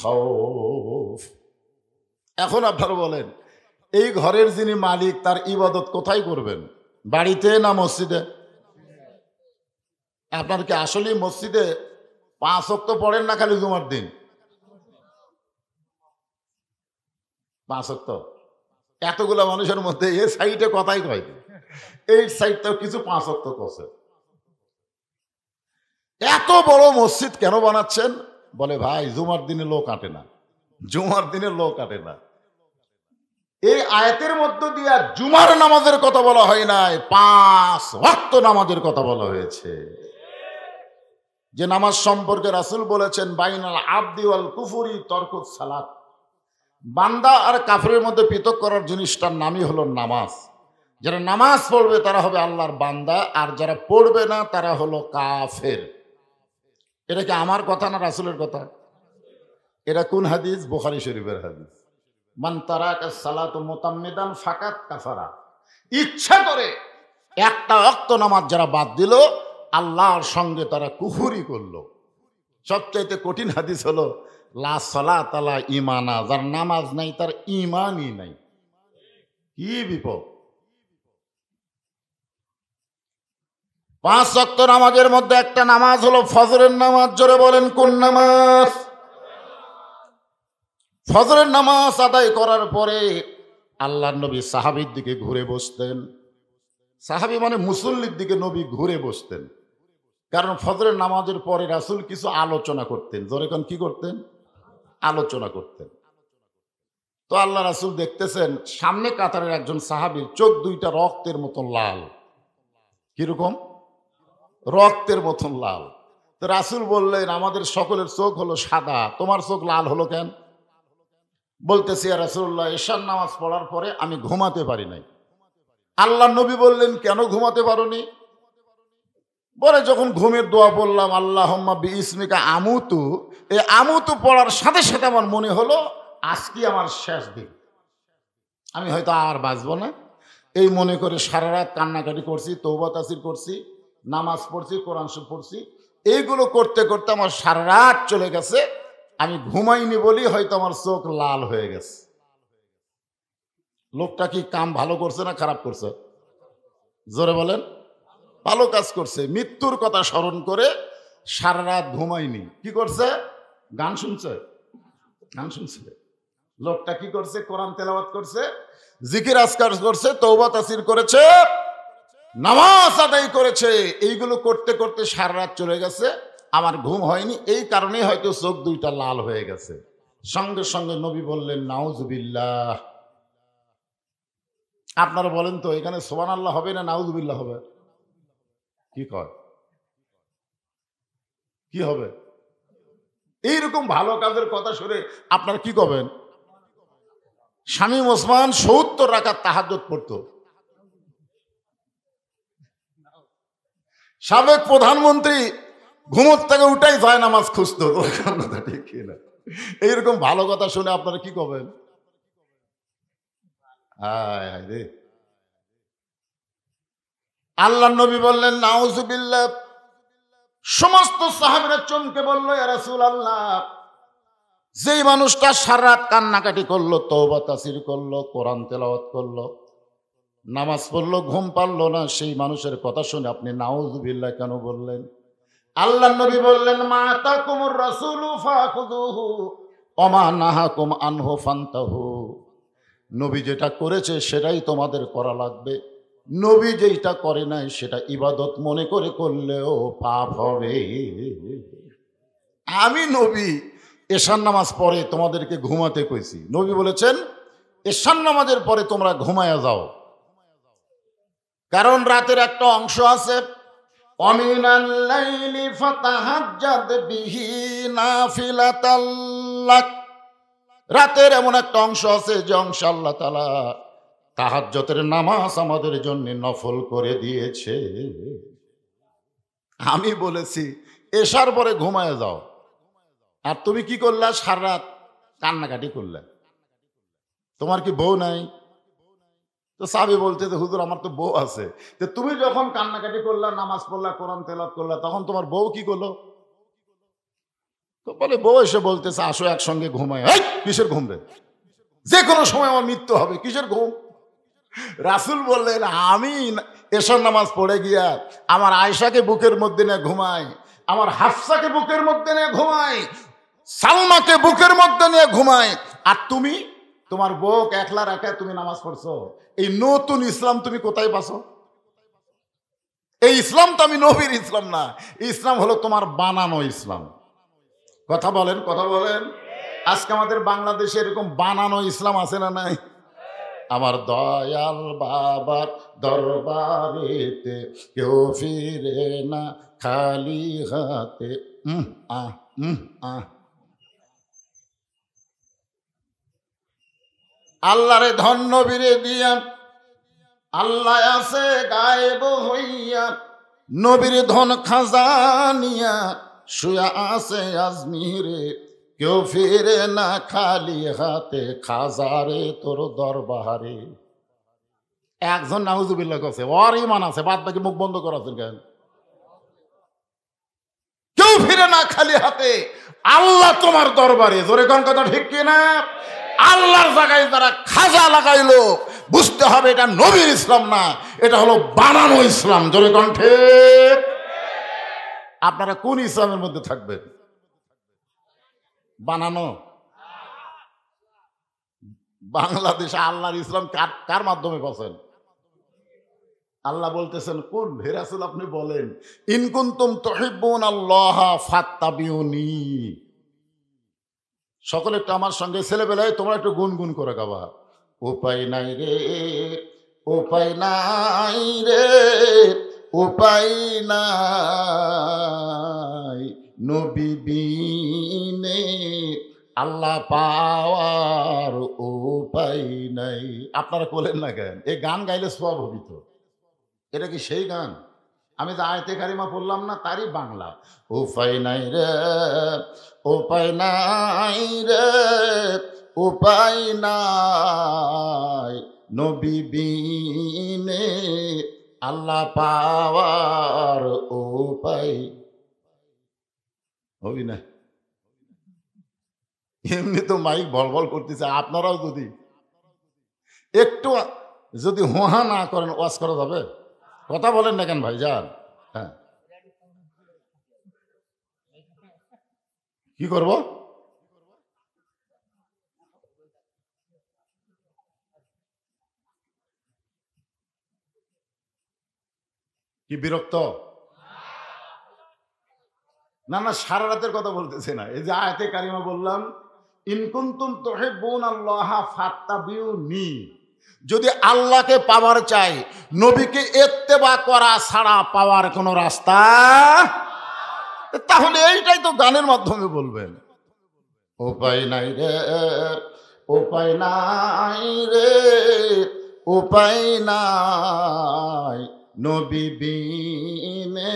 খাউফ। এখন আপনারা বলেন, এই ঘরের যিনি মালিক তার ইবাদত কোথায় করবেন? বাড়িতে না মসজিদে? আপনার কি আসলে মসজিদে 5 ওয়াক্ত পড়েন না খালি জুমার দিন? 5 ওয়াক্ত। এতগুলো মানুষের মধ্যে এই সাইডে কথাই কয়, এই সাইডটাও কিছু 5 ওয়াক্ত করছে। এত বড় মসজিদ কেন বানাচ্ছেন? বলে ভাই জুমার দিনে লোক আটে না, জুমার দিনে লোক আটে না। এই আয়াতের মধ্য দিয়ে জুমার নামাজের কথা বলা হয় নাই, 5 ওয়াক্ত নামাজের কথা বলা হয়েছে। যে নামাজ সম্পর্কে রাসূল বলেছেন বাইনাল আবদি ওয়াল কুফরি তরকুস সালাত, বান্দা আর কাফেরের মধ্যে পৃথক করার জিনিসটার নামই হলো নামাজ। যারা নামাজ পড়বে তারা হবে আল্লাহর বান্দা, আর যারা পড়বে না তারা হলো কাফের। এটা কি আমার কথা না রাসূলের কথা? এটা কোন হাদিস? বুখারী শরীফের হাদিস। মান তারাকা সালাতু মুতাম্মিদান ফাকাত কাফারা। ইচ্ছা করে একটা ওয়াক্ত নামাজ যারা বাদ দিল আল্লাহর সঙ্গে তারা কুফরি করলো। সবচাইতে কঠিন হাদিস হলো লা সালাত আলা ঈমানা, যার নামাজ নাই তার ঈমানই নাই। কি বিপদ! 5 ওয়াক্ত নামাজের মধ্যে একটা নামাজ হলো ফজরের নামাজ। জোরে বলেন কোন নামাজ? ফজরের নামাজ আদায় করার পরে আল্লাহর নবী সাহাবীর দিকে ঘুরে বসতেন। সাহাবী মানে মুসল্লির দিকে নবী ঘুরে বসতেন, কারণ ফজরের নামাজের পরে রাসূল কিছু আলোচনা করতেন। জোরে কোন কি করতেন? আলোচনা করতেন। তো আল্লাহ রাসূল দেখতেছেন সামনে কাতারের একজন সাহাবীর চোখ দুইটা রক্তের মতন লাল। কিরকম? রক্তের মতন লাল। তো রাসূল বললেন আমাদের সকলের চোখ হলো সাদা, তোমার চোখ লাল হলো কেন? বলতেছি ইয়া রাসূলুল্লাহ, এশার নামাজ পড়ার পরে আমি ঘুমাতে পারি নাই। আল্লাহ নবী বললেন কেন ঘুমাতে পারোনি? পরে যখন ঘুমের দোয়া বললাম আল্লাহুম্মা বিইসমিকা আমুতু, এই আমুতু পড়ার সাথে সাথে আমার মনে হলো আজকে আমার শেষ দিন, আমি হয়তো আর বাঁচবো না। এই মনে করে সারা রাত কান্নাকাটি করছি, তওবা তাসির করছি, নামাজ পড়ছি, কোরআন শরীফ পড়ছি। এইগুলো করতে করতে আমার সারা রাত চলে গেছে। আমি ঘুমাইনি বলি হয়তো আমার চোখ লাল হয়ে গেছে। লোকটা কি কাম ভালো করছে না খারাপ করছে? জোরে বলেন। ভালো কাজ করছে। মৃত্যুর কথা স্মরণ করে সারা রাত ঘুমাইনি। কি করছে? গান শুনছে, গান শুনছে। লোকটা কি করছে? কোরআন তেলাওয়াত করছে, জিকির আজকার করছে, তওবা তাসির করেছে, নামাজ আদায় করেছে। এইগুলো করতে করতে সারা রাত চলে গেছে, আমার ঘুম হয়নি। এই কারণেই হয়তো চোখ দুইটা লাল হয়ে গেছে। সঙ্গে সঙ্গে নবী বললেন নাউজুবিল্লাহ। আপনারা বলেন তো এখানে সুবহানাল্লাহ হবে না নাউজুবিল্লাহ হবে? কি কয়? কি হবে? এইরকম ভালো কাজের কথা শুনে আপনারা কি করবেন? শামীম ওসমান ৭০ রাকাত তাহাজ্জুদ পড়তো। সাবেক প্রধানমন্ত্রী ঘুমোর থেকে উঠাই যায় নামাজ খুঁজতো। ঠিক কিনা? এইরকম ভালো কথা শুনে আপনারা কি করবেন? হায় হায় রে। আল্লাহ নবী বললেন নাউজুবিল্লাহ। সমস্ত সাহাবীরা চমকে বলল, ইয়া রাসূলুল্লাহ, যেই মানুষটা সারা রাত কান্নাকাটি করলো, তওবা তাসির করলো, কোরআন তেলাওয়াত করলো, নামাজ পড়লো, ঘুম পারলো না, সেই মানুষের কথা শুনে আপনি নাউজুবিল্লাহ কেন বললেন? আল্লাহ নবী বললেন, মা আতাকুমুর রাসূলু ফাখুযুহু ওয়া মা নাহাকুম আনহু ফান্তাহু। নবী যেটা করেছে সেটাই তোমাদের করা লাগবে। নবী যেটা করে নাই সেটা ইবাদত মনে করে করলেও পাপ হবে। আমি নবী এশার নামাজ পড়ে তোমাদেরকে ঘুমাতে কইছি। নবী বলেছেন এশার নামাজের পরে তোমরা ঘুমায়া যাও, কারণ রাতের একটা অংশ আছে, ওয়ামিনাল লাইলি ফাতাহাজ্জাদ বিহি নাফিলাতাল লাক। রাতের এমন একটা অংশ আছে যে অংশ আল্লাহ তাআলা তাহাজ্জুদের নামাজ আমাদের জন্য নফল করে দিয়েছে। আমি বলেছি এশার পরে ঘুমায় যাও, আর তুমি কি করলা? সারা রাত কান্নাকাটি করলে। তোমার কি বউ নাই? তো সাহাবী বলতে যে হুজুর আমার তো বউ আছে। তো তুমি যখন কান্নাকাটি করলা, নামাজ পড়লা, কোরআন তেলাওয়াত করলা, তখন তোমার বউ কি করলো? তো বলে বউ এসে বলতেছে আসো একসঙ্গে ঘুমায়। এই কিসের ঘুম রে? যে কোনো সময় আমার মৃত্যু হবে, কিসের ঘুম? রাসূল বললেন আমি এশার নামাজ পড়ে গিয়া আমার আয়েশাকে বুকের মধ্যে নিয়ে ঘুমাই, আমার হাফসাকে বুকের মধ্যে নিয়ে ঘুমাই, সালমাকে বুকের মধ্যে নিয়ে ঘুমাই, আর তুমি তোমার বউকে একলা রাখা তুমি নামাজ পড়ছো। এই নতুন ইসলাম তুমি কোথায় পাছো? এই ইসলাম তো আমি নবীর ইসলাম না, এই ইসলাম হলো তোমার বানানো ইসলাম। কথা বলেন, কথা বলেন। আজকে আমাদের বাংলাদেশে এরকম বানানো ইসলাম আছে না নাই? আমার দয়াল বাবার দরবারেতে কেউ ফিরে না খালি হাতে। আল্লাহরে ধন্য বীরে দিয়া আল্লাহ আছে গায়েব হইয়া, নবীর ধন খাজানিয়া শুয়া আছে আজমিরে, কেউ ফিরে না খালি হাতে খাজারে তোর দরবারে। একজন নাউজুবিল্লাহ করছে, ওর ইমান আছে, বাদ বাকি মুখ বন্ধ করাছেন কেন? কেউ ফিরে না খালি হাতে আল্লাহ তোমার দরবারে। জোরে কোন কথা ঠিক কিনা? আল্লাহর জায়গায় যারা খাজা লাগাইলো বুঝতে হবে এটা নবীর ইসলাম না, এটা হলো বানানো ইসলাম। জোরে কোন ঠিক? আপনারা কোন ইসলামের মধ্যে থাকবেন? বানানো? বাংলাদেশে আল্লাহর ইসলাম কার মাধ্যমে পাচ্ছেন? আল্লাহ বলতেছেন কোন হে রাসূল আপনি বলেন, ইন কুনতুম তুহিব্বুনাল্লাহ ফাত্তাবিউনি। সকলে একটু আমার সঙ্গে ছেলেবেলায় তোমরা একটু গুনগুন করে গাবা। উপায় নাই রে, উপায় নাই রে, উপায় নাই, নবী বিনে আল্লাহ পাওয়ার উপায় নাই। আপনারা বলেন না কেন? এই গান গাইলে সওয়াব হবে তো। এটা কি সেই গান? আমি যে আয়াতে কারিমা পড়লাম না তারই বাংলা। উপায় নাই রে, উপায় নাই রে, উপায় নাই, নবী বিনে আল্লাহ পাওয়ার উপায় হবি না। এমনি তো মাইক বলবল করতেছে, আপনারাও একটু যদি হোহা না করেন ওয়াজ করা যাবে? কথা বলেন না কেন ভাইজান? হ্যাঁ, কি করব? কি বিরক্ত? না না, সারা রাতের কথা বলতেছে না। এই যে আয়াতে কারিমা বললাম, ইন কুনতুম তুহিব্বুনাল্লাহ ফাত্তাবিউনি, যদি আল্লাহকে পাওয়ার চাই নবীকে ইত্তেবা করা ছাড়া পাওয়ার কোনো রাস্তা। তাহলে এইটাই তো গানের মাধ্যমে বলবেন। উপায় নাই রে, উপায় নাই রে, উপায় নাই, নবী বিনে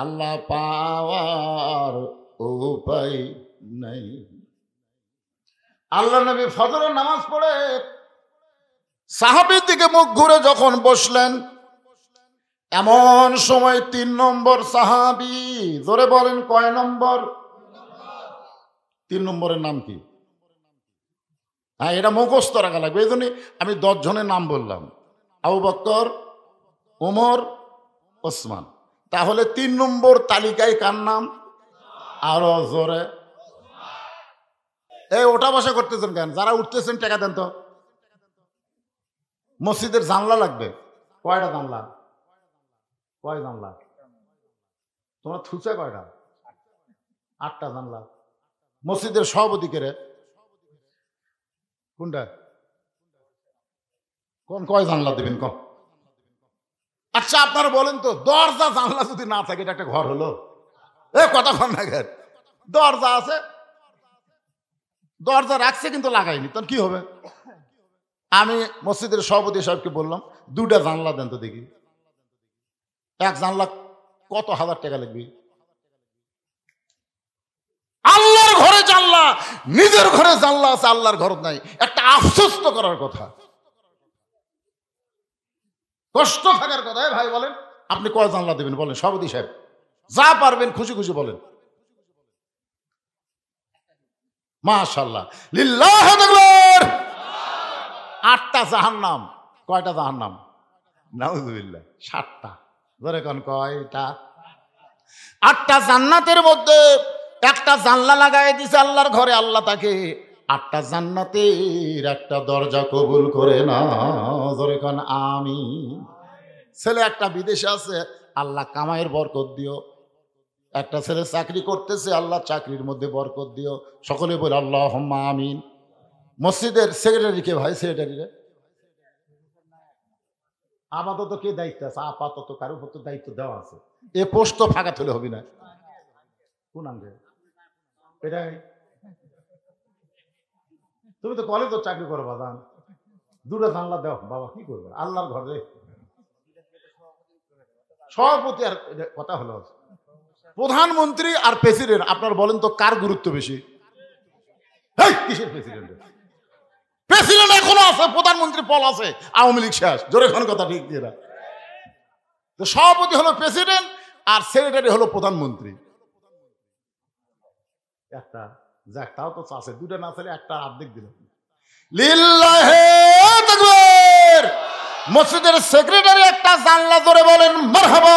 আল্লাহ পাওয়ার উপায় নাই। আল্লাহ নবী ফজরের নামাজ পড়ে সাহাবীর দিকে মুখ ঘুরে যখন বসলেন, এমন সময় 3 নম্বর সাহাবী, জোরে বলেন কয় নম্বর? 3 নম্বরের নাম কি? হ্যাঁ, এটা মুখস্থ রাখা লাগবে। এই জন্যই আমি 10 জনের নাম বললাম, আবু বকর, ওমর, ওসমান। তাহলে 3 নম্বর তালিকায় কার নাম? আরো জোরে। এই ওটা বসা করতেছেন কেন? যারা উঠতেছেন টাকা দেন তো। মসজিদের জানলা লাগবে। কয়টা জানলা? কয় জানলা? তোমার থুচা কয়টা? 8টা জানলা। মসজিদের সভাপতি কে রে? কোনটা? কোন কয় জানলা দেবেন কম? আচ্ছা আপনারা বলেন তো, দরজা জানলা যদি না থাকে এটা একটা ঘর হলো? এ কথা কন না ঘর। দরজা আছে, দরজা রাখছে কিন্তু লাগাইনি, তখন কি হবে? আমি মসজিদের সভাপতি সাহেবকে বললাম 2টা জানলা দেন তো দেখি। 1 জানলা কত হাজার টাকা লাগবে? আল্লাহর ঘরে জানলা, নিজের ঘরে জানলা আছে, আল্লাহর ঘর নাই। একটা আফসোস তো করার কথা, কষ্ট থাকার কথা। ভাই বলেন আপনি কয় জানলা দেবেন বলেন? সভাপতি সাহেব যা পারবেন খুশি খুশি বলেন। মাশাআল্লাহ, লিল্লাহি তাকবীর। 8টা জাহান্নাম। কয়টা জাহান্নাম? নাউযুবিল্লাহ, 7টা। ধরে কোন কয়টা? 8টা জান্নাতের মধ্যে একটা জানলা লাগাই দিছে আল্লাহর ঘরে। আল্লাহ তাকে 8টা জান্নাতের একটা দরজা কবুল করে না। ধরে কোন আমিন। ছেলে একটা বিদেশে আছে, আল্লাহ কামাইয়ের বরকত দিও। একটা ছেলে চাকরি করতেছে, আল্লাহ চাকরির মধ্যে বরকত দিও। সকলে বলে আল্লাহুম্মা আমিন। মসজিদের সেক্রেটারি কে ভাই? সেক্রেটারি রে আপাতত কে দায়িত্ব আছে? আপাতত কারো উপর তো দায়িত্ব দেওয়া আছে। এ পোস্ট তো ফাঁকা তুলে হবে না। কোন আনবে এটাই? তুমি তো কলেজে চাকরি করো বাবা, 2টা জানলা দাও বাবা, কি করবে? আল্লাহর ঘরে সভাপতি আর কথা হলো প্রধানমন্ত্রী আর প্রেসিডেন্ট। আপনার বলেন তো কার গুরুত্ব বেশি? কিসের প্রেসিডেন্ট? প্রেসিডেন্ট এখনো আছে, প্রধানমন্ত্রী পল আছে, আওয়ামী লীগ শেষ। জোরে কোন কথা ঠিক দিয়ে না? তো সভাপতি হলো প্রেসিডেন্ট আর সেক্রেটারি হলো প্রধানমন্ত্রী। একটা যাক, তাও তো আছে। 2টা না ছেলে একটা অর্ধেক দিল। লিল্লাহি তাকবীর। মসজিদের সেক্রেটারি একটা জানলা, ধরে বলেন মারহাবা।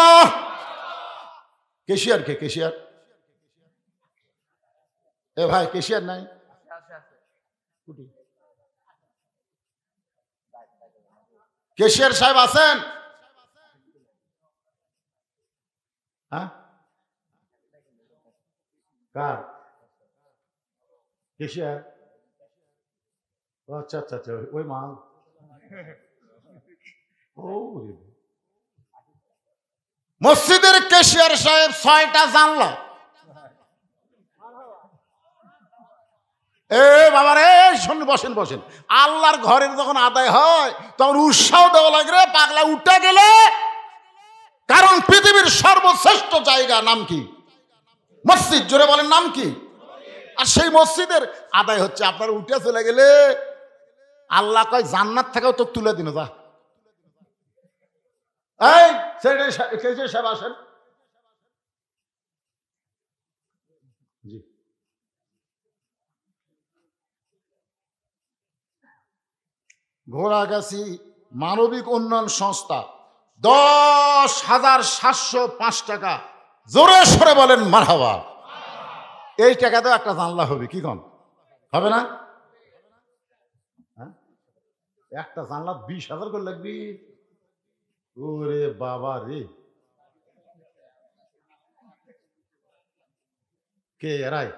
কেশিয়ার কে? কেশিয়ার? এ ভাই কেশিয়ার নাই? কেশিয়ার সাহেব আছেন? হ্যাঁ, কার কেশিয়ার? আচ্ছা আচ্ছা আচ্ছা, ওই মাল। মসজিদের কেশিয়ার সাহেব 6টা জানলা। এ বাবা রে, শুনুন, বসেন বসেন। আল্লাহর ঘরের যখন আদায় হয় তখন উৎসাহ দেওয়া লাগে রে পাগলা, উঠে গেলে। কারণ পৃথিবীর সর্বশ্রেষ্ঠ জায়গা নাম কি? মসজিদ। জোরে বলেন নাম কি? আর সেই মসজিদের আদায় হচ্ছে। আপনার উঠে চলে গেলে আল্লাহ কয় জান্নাত থেকেও তো তুলে দিন। যা এই সাহেব আসেন। জি, ঘোড়াগাছি মানবিক উন্নয়ন সংস্থা 10,705 টাকা। জোরে সরে বলেন মারহাবা। এই টাকাতেও একটা জানলা হবে, কি কন? হবে না? একটা জানলা 20,000 করে লাগবি। ওরে বাবা রে, কে এরাই?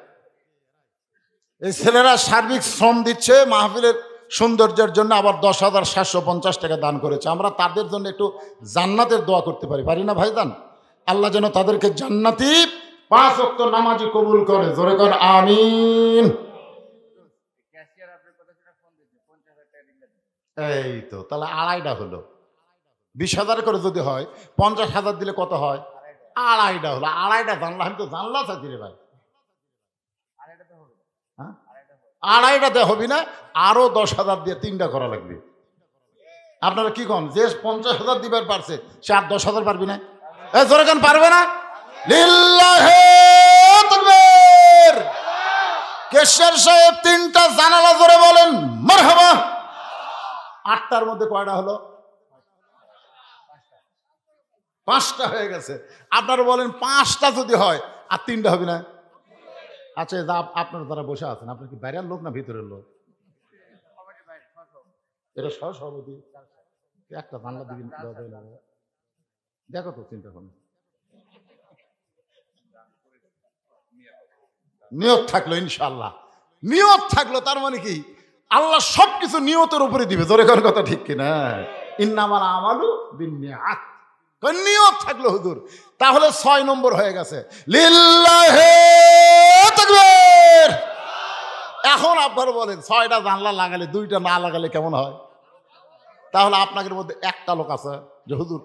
এই ছেলেরা সার্বিক শ্রম দিচ্ছে মাহফিলের সৌন্দর্যের জন্য, আবার 10,750 টাকা দান করেছে। আমরা তাদের জন্য একটু জান্নাতের দোয়া করতে পারি না ভাইজান? আল্লাহ যেন তাদেরকে জান্নাতি 5 ওয়াক্ত নামাজি কবুল করে, জোরে কর আমিন। এই তো তাহলে আড়াইটা হলো। 20,000 করে যদি হয়, 50,000 দিলে কত হয়? আড়াইটা হলো। আড়াইটা জানলা, আমি তো জানলা চাচ্ছি রে ভাই। হ্যাঁ, আড়াইটাতে হবি না, আরো 10,000 দিয়ে 3টা করা লাগবে। আপনারা কি কন? যে 50,000 দিবার পারছে সে আর 10,000 পারবি না? জোরে কেন পারবে না? লিল্লাহে তাকবীর। কেশর সাহেব 3টা জানালা জোরে বলেন মারহাবা। 8টার মধ্যে কয়টা হলো? 5টা হয়ে গেছে। আপনারা বলেন 5টা যদি হয় আর 3টা হবে না? আচ্ছা, আপনারা যারা বসে আছেন, আপনার কি বাইরের লোক না ভিতরের লোক? এটা সহসভাপতি। একটা জানলা দিকে দেখো তো, চিন্তা করুন। নিয়ত থাকলো, ইনশাআল্লাহ নিয়ত থাকলো, তার মানে কি আল্লাহ সবকিছু নিয়তের উপরে দিবে। জোরে করার কথা ঠিক কিনা? ইন্নামাল আমালু বিন্নিয়াত। নিয়ত থাকলো হুজুর। তাহলে 6 নম্বর হয়ে গেছে। লিল্লাহে তাকবীর। এখন আপনারা বলেন 6টা জানলা লাগালে 2টা না লাগালে কেমন হয়? তাহলে আপনাদের মধ্যে একটা লোক আছে যে হুজুর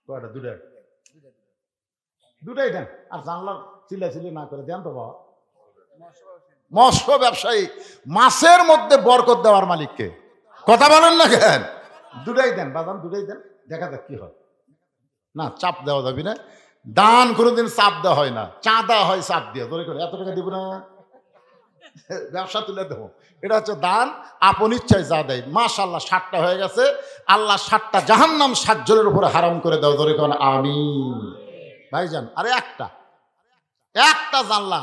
কয়টা? 2টাই দেন, আর জানলার চিল্লাচিল্লি না করে দেন তো বাবা। মৎস্য ব্যবসায়ী, মাছের মধ্যে বরকত দেওয়ার মালিককে কথা বলেন না কেন? 2টাই দেন বাজান, 2টাই দেন, দেখা যাক কি হয়। না, চাপ দেওয়া যাবে না। দান কোনোদিন চাপ দেওয়া হয় না, চাঁদা হয় চাপ দিয়ে। ধরে করে এত টাকা দিব না, ব্যবসা তুলে দেবো। এটা হচ্ছে দান, আপন ইচ্ছায় যা দেয়। মাশাআল্লাহ 7টা হয়ে গেছে। আল্লাহ 7টা জাহান্নাম 7 জনের উপরে হারাম করে দাও। ধরে কোন আমিন। ভাইজান আরে একটা জানলা।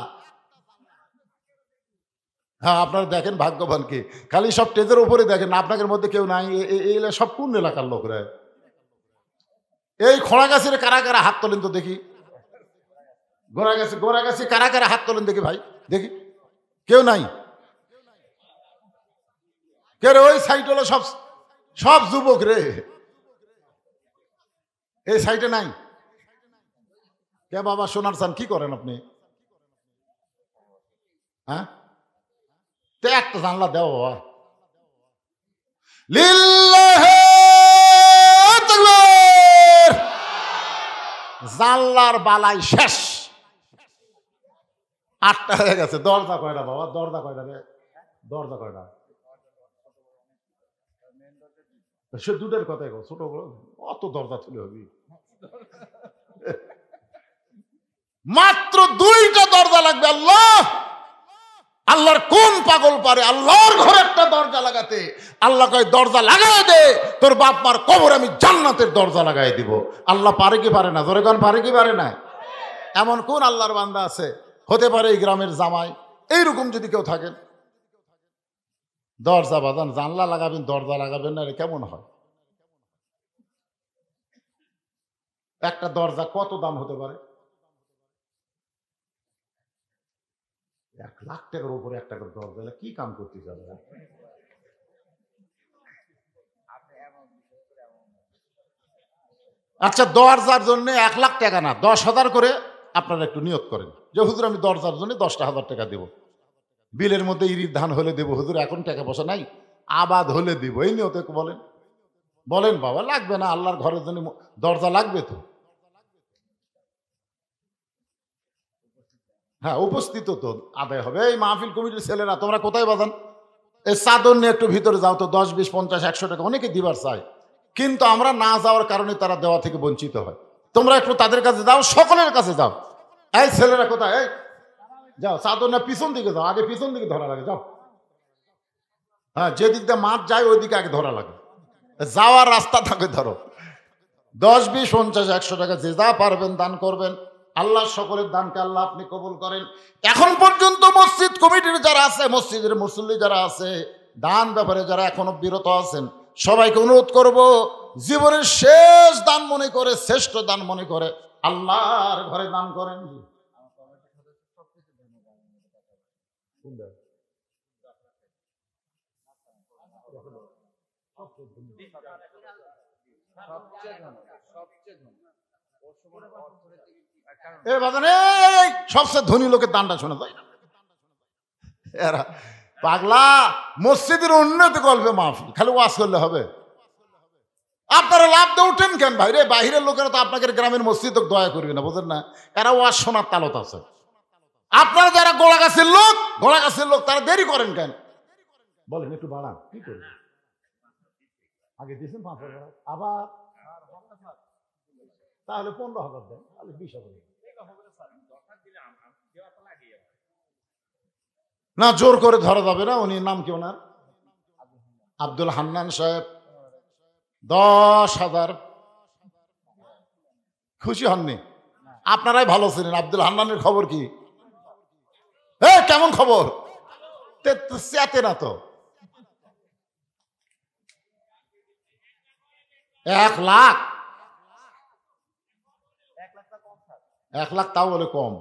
হ্যাঁ, আপনারা দেখেন ভাগ্যবান কি, খালি সব টেজের উপরে দেখেন, আপনাদের মধ্যে কেউ নাই। এই সব কোন এলাকার লোকরা? এই খোঁড়া গাছের কারা কারা হাত তোলেন তো দেখি। গোড়া গাছে কারা কারা হাত তোলেন দেখি ভাই, দেখি। কেউ নাই? কে রে? ওই সাইড হলো সব যুবক রে, এই সাইডে নাই। কে বাবা সোনার চান, কি করেন আপনি? হ্যাঁ, তো একটা জানলা দেও বাবা। লিল্লাহে তাকবীর। জানলার বালাই শেষ। 8টা হয়ে গেছে। দরজা কয়টা বাবা? দরজা কয়টা রে? দরজা কয়টা? সে 2টার কথাই কও, ছোট বড় অত দরজা তুলে হবি? মাত্র 2টা দরজা লাগবে। আল্লাহর কোন পাগল পারে আল্লাহর ঘরে একটা দরজা লাগাতে? আল্লাহ কয় দরজা লাগাই দে, তোর বাপ মার কবর আমি জান্নাতের দরজা লাগাই দিব। আল্লাহ পারে কি পারে না? জোরে কোন পারে কি পারে না? এমন কোন আল্লাহর বান্দা আছে? হতে পারে এই গ্রামের জামাই, এইরকম যদি কেউ থাকেন। দরজা বাজান, জানলা লাগাবেন, দরজা লাগাবেন না, কেমন হয়? একটা দরজা কত দাম হতে পারে? 1 লাখ টাকার উপরে একটা করে দরজা, কি কাম করতে যাবে? আচ্ছা, দরজার জন্য 1 লাখ টাকা না, 10,000 করে আপনারা একটু নিয়ত করেন যে হুজুর আমি দরজার জন্য 10,000 টাকা দেব। বিলের মধ্যে ইরির ধান হলে দেবো হুজুর, এখন টাকা পয়সা নাই, আবাদ হলে দিব। এই নিয়তে বলেন। বলেন বাবা, লাগবে না? আল্লাহর ঘরের জন্য দরজা লাগবে তো। হ্যাঁ, উপস্থিত তো আদায় হবে। এই মাহফিল কমিটির ছেলেরা তোমরা কোথায় বাজান? এই চাদর নিয়ে একটু ভিতরে যাও তো, 10, 20, 50, 100 টাকা অনেকে দিবার চায়, কিন্তু আমরা না যাওয়ার কারণে তারা দেওয়া থেকে বঞ্চিত হয়। তোমরা একটু তাদের কাছে যাও, সকলের কাছে যাও। এই ছেলেরা কোথায়? এই যাও, চাদর না পিছন দিকে যাও, আগে পিছন দিকে ধরা লাগে, যাও। হ্যাঁ, যেদিক দিয়ে মাঠ যায় ওই দিকে আগে ধরা লাগে, যাওয়ার রাস্তা থাকে ধরো। 10, 20, 50, 100 টাকা যে যা পারবেন দান করবেন। আল্লাহ সকলের দানকে আল্লাহ আপনি কবুল করেন। এখন পর্যন্ত মসজিদ কমিটির যারা আছে, মসজিদের মুসল্লি যারা আছে, দান ব্যাপারে যারা এখনো বিরত আছেন, সবাইকে অনুরোধ করব, জীবনের শেষ দান মনে করে, শ্রেষ্ঠ দান মনে করে আল্লাহর ঘরে দান করেন। এ বাজান, এই সবচেয়ে ধনী লোকের দানটা শোনা যায় না। এরা পাগলা, মসজিদের উন্নতি গল্পে মাহফিল, খালি ওয়াজ করলে হবে? আপনারা লাভ দিয়ে উঠেন কেন ভাই রে? বাহিরের লোকেরা তো আপনাকে গ্রামের মসজিদ দয়া করবে না, বোঝেন না? এরা ওয়াজ শোনার তালত আছে। আপনারা যারা গোড়া গাছের লোক তারা দেরি করেন কেন? বলেন একটু বাড়ান, কি করবেন? আগে দিয়েছেন 5,000, আবার তাহলে 15,000 দেন, তাহলে 20,000 না। জোর করে ধরা যাবে না। উনি নাম কি ওনার? আব্দুল হান্নান সাহেব। 10,000। খুশি হননি? আপনারাই ভালো ছিলেন। আব্দুল হান্নানের খবর কি? কেমন খবর? চেতে না তো। 1 লাখ, 1 লাখ তাও বলে কম।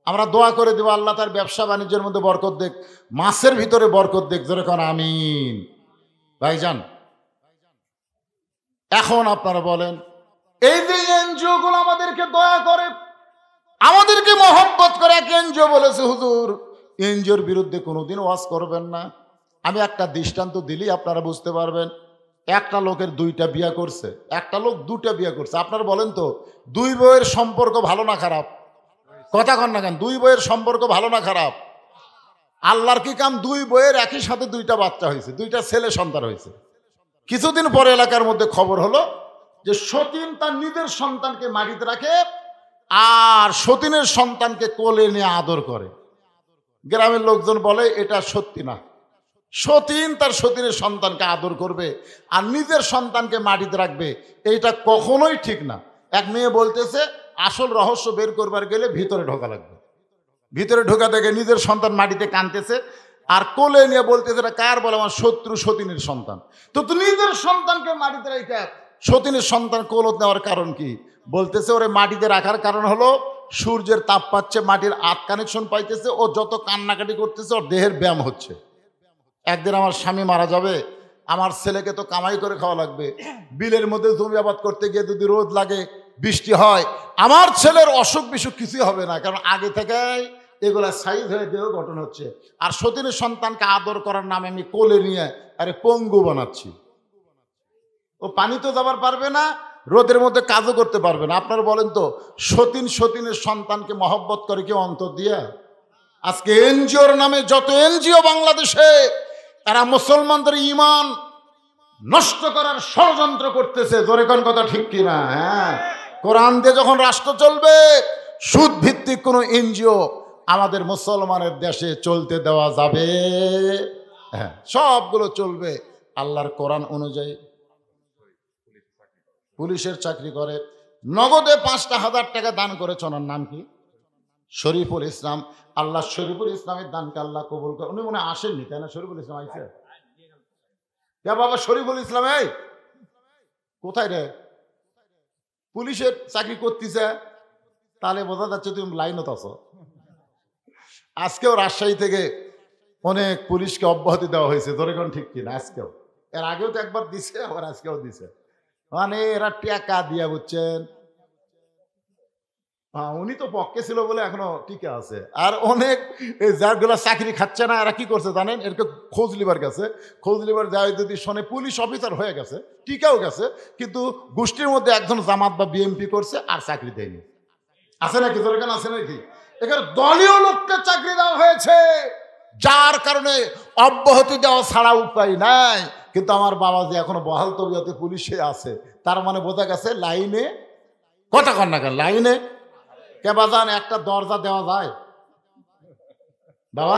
আমরা দোয়া করে দেবো আল্লাহ তার ব্যবসা বাণিজ্যের মধ্যে বরকত দেখ, মাছের ভিতরে বরকত দেখ, জোরে কোন আমিন। ভাইজান, এখন আপনারা বলেন, এই যে এনজিও গুলো আমাদেরকে দয়া করে, আমাদেরকে মহব্বত করে, এক এনজিও বলেছে হুজুর এনজিওর বিরুদ্ধে কোনোদিন ওয়াজ করবেন না। আমি একটা দৃষ্টান্ত দিলেই আপনারা বুঝতে পারবেন। একটা লোকের 2টা বিয়ে করছে, একটা লোক 2টা বিয়ে করছে। আপনারা বলেন তো, 2 বউয়ের সম্পর্ক ভালো না খারাপ? কথা কন না কেন? 2 বউয়ের সম্পর্ক ভালো না খারাপ? আল্লাহর কি কাম, 2 বউয়ের একই সাথে 2টা বাচ্চা হয়েছে, 2টা ছেলে সন্তান হয়েছে। কিছুদিন পরে এলাকার মধ্যে খবর হলো যে সতীন তার নিজের সন্তানকে মাটিতে রাখে আর সতীনের সন্তানকে কোলে নিয়ে আদর করে। গ্রামের লোকজন বলে এটা সত্যি না, সতীন তার সতীনের সন্তানকে আদর করবে আর নিজের সন্তানকে মাটিতে রাখবে, এইটা কখনোই ঠিক না। এক মেয়ে বলতেছে আসল রহস্য বের করবার গেলে ভিতরে ঢোকা লাগবে। ভিতরে ঢোকা দেখে নিজের সন্তান মাটিতে কাঁদতেছে আর কোলে নিয়ে বলতেছে এটা কার? বলে আমার শত্রু সতীনের সন্তান। তো নিজের সন্তানকে মাটিতে রেখে সতীনের সন্তান কোলত নেওয়ার কারণ কি? বলতেছে ওরে মাটিতে রাখার কারণ হলো সূর্যের তাপ পাচ্ছে, মাটির আত কানেকশন পাইতেছে, ও যত কান্নাকাটি করতেছে ওর দেহের ব্যায়াম হচ্ছে। একদিন আমার স্বামী মারা যাবে, আমার ছেলেকে তো কামাই করে খাওয়া লাগবে। বিলের মধ্যে জমি আবাদ করতে গিয়ে যদি রোদ লাগে, বৃষ্টি হয়, আমার ছেলের অসুখ বিসুখ কিছুই হবে না, কারণ আগে থেকেই এগুলা সাইজ হয়ে দেহ গঠন হচ্ছে। আর সতীনের সন্তানকে আদর করার নামে আমি কোলে নিয়ে আরে পঙ্গু বানাচ্ছি। ও পানি তো যাবার পারবে না, রোদের মধ্যে কাজও করতে পারবে না। আপনারা বলেন তো, সতীনের সন্তানকে মহব্বত করে কেউ অন্তর দিয়ে? আজকে এনজিওর নামে যত এনজিও বাংলাদেশে, তারা মুসলমানদের ঈমান নষ্ট করার ষড়যন্ত্র করতেছে। জোরে কোন কথা ঠিক কিনা? হ্যাঁ, কোরআন দিয়ে যখন রাষ্ট্র চলবে, সুদ ভিত্তিক কোনো এনজিও আমাদের মুসলমানের দেশে চলতে দেওয়া যাবে? হ্যাঁ, সবগুলো চলবে আল্লাহর কোরআন অনুযায়ী। পুলিশের চাকরি করে, নগদে 5,000 টাকা দান করেছে। ওনার নাম কি? শরীফুল ইসলাম। আল্লাহ শরীফুল ইসলামের দানকে আল্লাহ কবুল করে। উনি মনে আসেননি, তাই না? শরীফুল ইসলাম আইছে? বাবা শরীফুল ইসলাম, এই কোথায় রে? পুলিশের চাকরি করতেছে, তাহলে বোঝা যাচ্ছে তুমি লাইনত আছো। আজকেও রাজশাহী থেকে অনেক পুলিশকে অব্যাহতি দেওয়া হয়েছে। ধরে কোন ঠিক কিনা? আজকেও, এর আগেও তো একবার দিছে, আবার আজকেও দিছে। মানে এরা টাকা দিয়া, বুঝছেন? উনি তো পক্ষে ছিল বলে এখনো টিকে আছে। আর অনেক যারগুলা চাকরি খাচ্ছে না, এরা কি করছে জানেন? এরকে খোঁজ লিবার গেছে, খোঁজ লিবার যায় যদি শোনে পুলিশ অফিসার হয়ে গেছে, টিকাও গেছে, কিন্তু গোষ্ঠীর মধ্যে একজন জামাত বা বিএমপি করছে আর চাকরি দেয়নি। আছে নাকি? দরকার আছে নাকি? এখানে দলীয় লোককে চাকরি দেওয়া হয়েছে, যার কারণে অব্যাহতি দেওয়া ছাড়া উপায় নাই। কিন্তু আমার বাবা যে এখনো বহাল তবিয়তে পুলিশে আছে, তার মানে বোঝা গেছে লাইনে, কথা কন না কেন, লাইনে কে বাজান একটা দরজা দেওয়া যায়? বাবা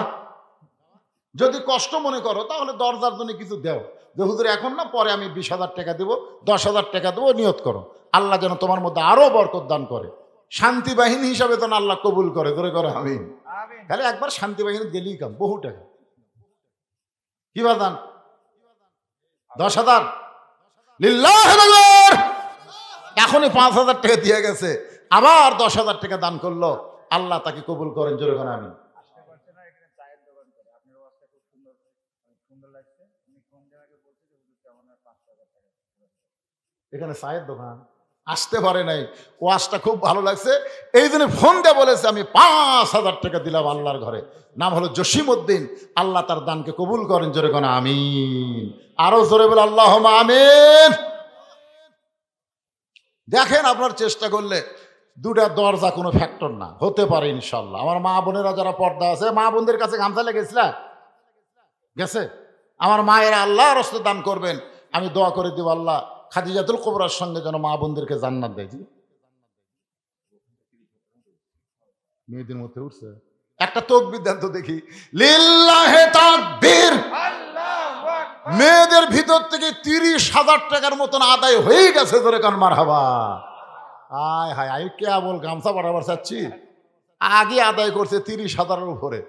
যদি কষ্ট মনে করো তাহলে দরজার জন্য কিছু দেও, যে হুজুর এখন না, পরে আমি 20,000 টাকা দেবো, 10,000 টাকা দেবো, নিয়ত করো আল্লাহ যেন তোমার মধ্যে আরো বরকত দান করে। শান্তি বাহিনী হিসাবে যেন আল্লাহ কবুল করে। ধরে করো আমিন। খালি একবার শান্তি বাহিনী গেলেই কাম, বহু টাকা। কি বাজান? 10,000 লিল্লাহ, এখনই 5,000 টাকা দিয়ে গেছে, আবার 10,000 টাকা দান করলো, আল্লাহ তাকে কবুল করেন। জোরে করে আমিন। এখানে চায়ের দোকান, আসতে পারে নাই। ওয়াজটা খুব ভালো লাগছে, এই জন্য ফোন দিয়ে বলেছে আমি 5,000 টাকা দিলাম আল্লাহর ঘরে। নাম হলো জসিমউদ্দিন। আল্লাহ তার দানকে কবুল করেন, জোরে কোন আমিন। আরো জোরে বলে আল্লাহুম্মা আমিন। দেখেন আপনার চেষ্টা করলে দুটা দরজা কোনো ফ্যাক্টর না, হতে পারে ইনশাল্লাহ। আমার মা বোনেরা যারা পর্দা আছে, মা বোনদের কাছে গামছা লেগেছিলা গেছে, আমার মায়েরা আল্লাহ রাস্তায় দান করবেন, আমি দোয়া করে দিব আল্লাহ খাদিজাতুল কুবরার সঙ্গে যেন মা বোনদেরকে জান্নাত দেয়। মেয়েদের মধ্যে উঠছে একটা তাকবীর দেন তো দেখি, লিল্লাহে তাকবীর। মেয়েদের ভিতর থেকে 30,000 টাকার মতন আদায় হয়ে গেছে, ধরে কান মারহাবা। আয় হায়, আমি কেবল গামছা বাড়াবার চাচ্ছি, আগে আদায় করছে 30,000-এর উপরে।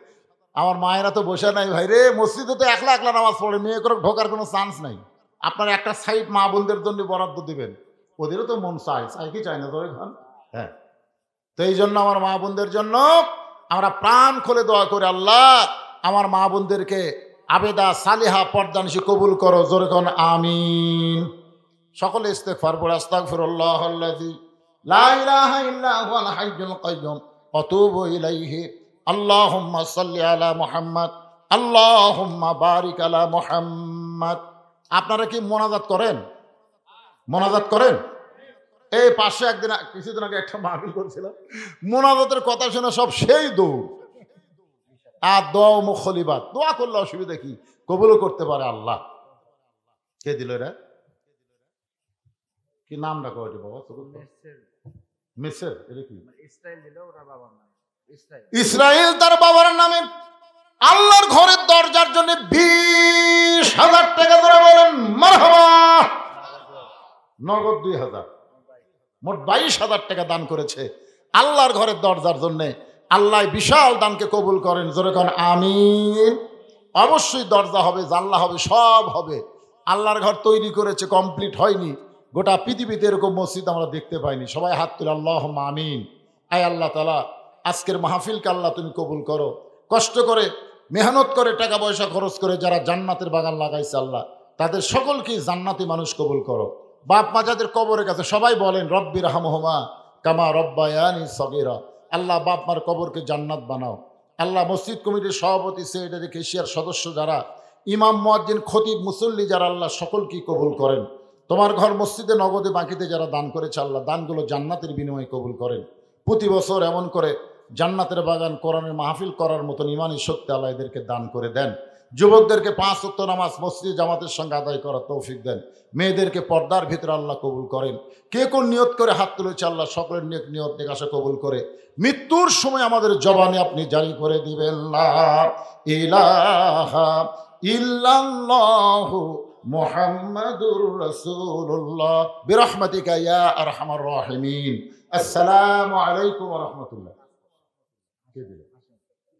আমার মায়েরা তো বসে নাই ভাই রে, মসজিদে তো একলা একলা নামাজ পড়ে, মেয়ে করে ঢোকার কোনো চান্স নাই। আপনার একটা সাইড মা বোনদের জন্য বরাদ্দ দিবেন, ওদেরও তো মন চায়, চাই কি চায় না ধরে খান। হ্যাঁ, তো এই জন্য আমার মা বোনদের জন্য আমরা প্রাণ খুলে দোয়া করে, আল্লাহ আমার মা বোনদেরকে আবেদা সালিহা পর্দানিশী কবুল করো, জোরে কোন আমিন। সকলে ইস্তেগফার পড়ে, আস্তাগফিরুল্লাহাল্লাযী লা ইলাহা ইল্লা হুয়াল হাইয়ুল কাইয়্যুম ওয়া আতুবু ইলাইহি। আল্লাহুম্মা সাল্লি আলা মুহাম্মদ, আল্লাহুম্মা বারিক আলা মুহাম্মদ। আপনারা কি মোনাজাত করেন? মোনাজাত করেন? এই পাশে একদিন কিছুদিন আগে একটা মাহফিল করেছিলাম, মোনাজাতের কথা শুনে সব সেই দৌড়। আর দোয়া মুখলিবাত, দোয়া করলে অসুবিধা কি, কবুলও করতে পারে আল্লাহ। কে দিল এরা? কি নাম ডাকো এটি বাবা? মিসের, এটা কি? ইসরাইল তার বাবার নামে আল্লাহর ঘরের দরজার জন্য 20,000 টাকা ধরে বলেন মারহাবা। নগদ 2,000, মোট 22,000 টাকা দান করেছে আল্লাহর ঘরের দরজার জন্য। আল্লাহ বিশাল দানকে কবুল করেন, জোরে কোন আমিন। অবশ্যই দরজা হবে, জানলা হবে, সব হবে। আল্লাহর ঘর তৈরি করেছে, কমপ্লিট হয়নি। গোটা পৃথিবীতে এরকম মসজিদ আমরা দেখতে পাইনি। সবাই হাত তুলে আল্লাহুম্মা আমিন। আয় আল্লাহ তাআলা, আজকের মাহফিলকে আল্লাহ তুমি কবুল করো। কষ্ট করে মেহনত করে টাকা পয়সা খরচ করে যারা জান্নাতের বাগান লাগাইছে আল্লাহ, তাদের সকলকেই জান্নাতি মানুষ কবুল করো। বাপ মা যাদের কবরের কাছে, সবাই বলেন রব্বি রাহমহুমা কামা রব্বায়ানি সগীরা। আল্লাহ বাপ মার কবরকে জান্নাত বানাও। আল্লাহ মসজিদ কমিটির সভাপতি, সেক্রেটারি, কেশিয়ার সদস্য যারা, ইমাম, মুয়াজ্জিন, খতিব, মুসল্লি যারা, আল্লাহ সকলকেই কবুল করেন। তোমার ঘর মসজিদে নগদে বাকিতে যারা দান করেছে আল্লাহ, দানগুলো জান্নাতের বিনিময়ে কবুল করেন। প্রতি বছর এমন করে জান্নাতের বাগান, কোরআনের মাহফিল করার মতন ইমানি শক্তি আল্লাহ এদেরকে দান করে দেন। যুবকদেরকে 5 ওয়াক্ত নামাজ মসজিদ জামাতের সঙ্গে আদায় করার তৌফিক দেন। মেয়েদেরকে পর্দার ভিতরে আল্লাহ কবুল করেন। কে কোন নিয়ত করে হাত তুলেছে আল্লাহ সকলের নিয়ত নিকাশা কবুল করে মৃত্যুর সময় আমাদের জবানে আপনি জারি করে দিবেন লা ইলাহা ইল্লাল্লাহু মুহাম্মাদুর রাসূলুল্লাহ বিরহমাতিকা ইয়া আরহামার রাহিমিন। আসসালামু আলাইকুম ওয়া রাহমাতুল্লাহ।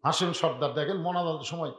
হাসিম সর্দার দেখেন মোনাজাতের সময়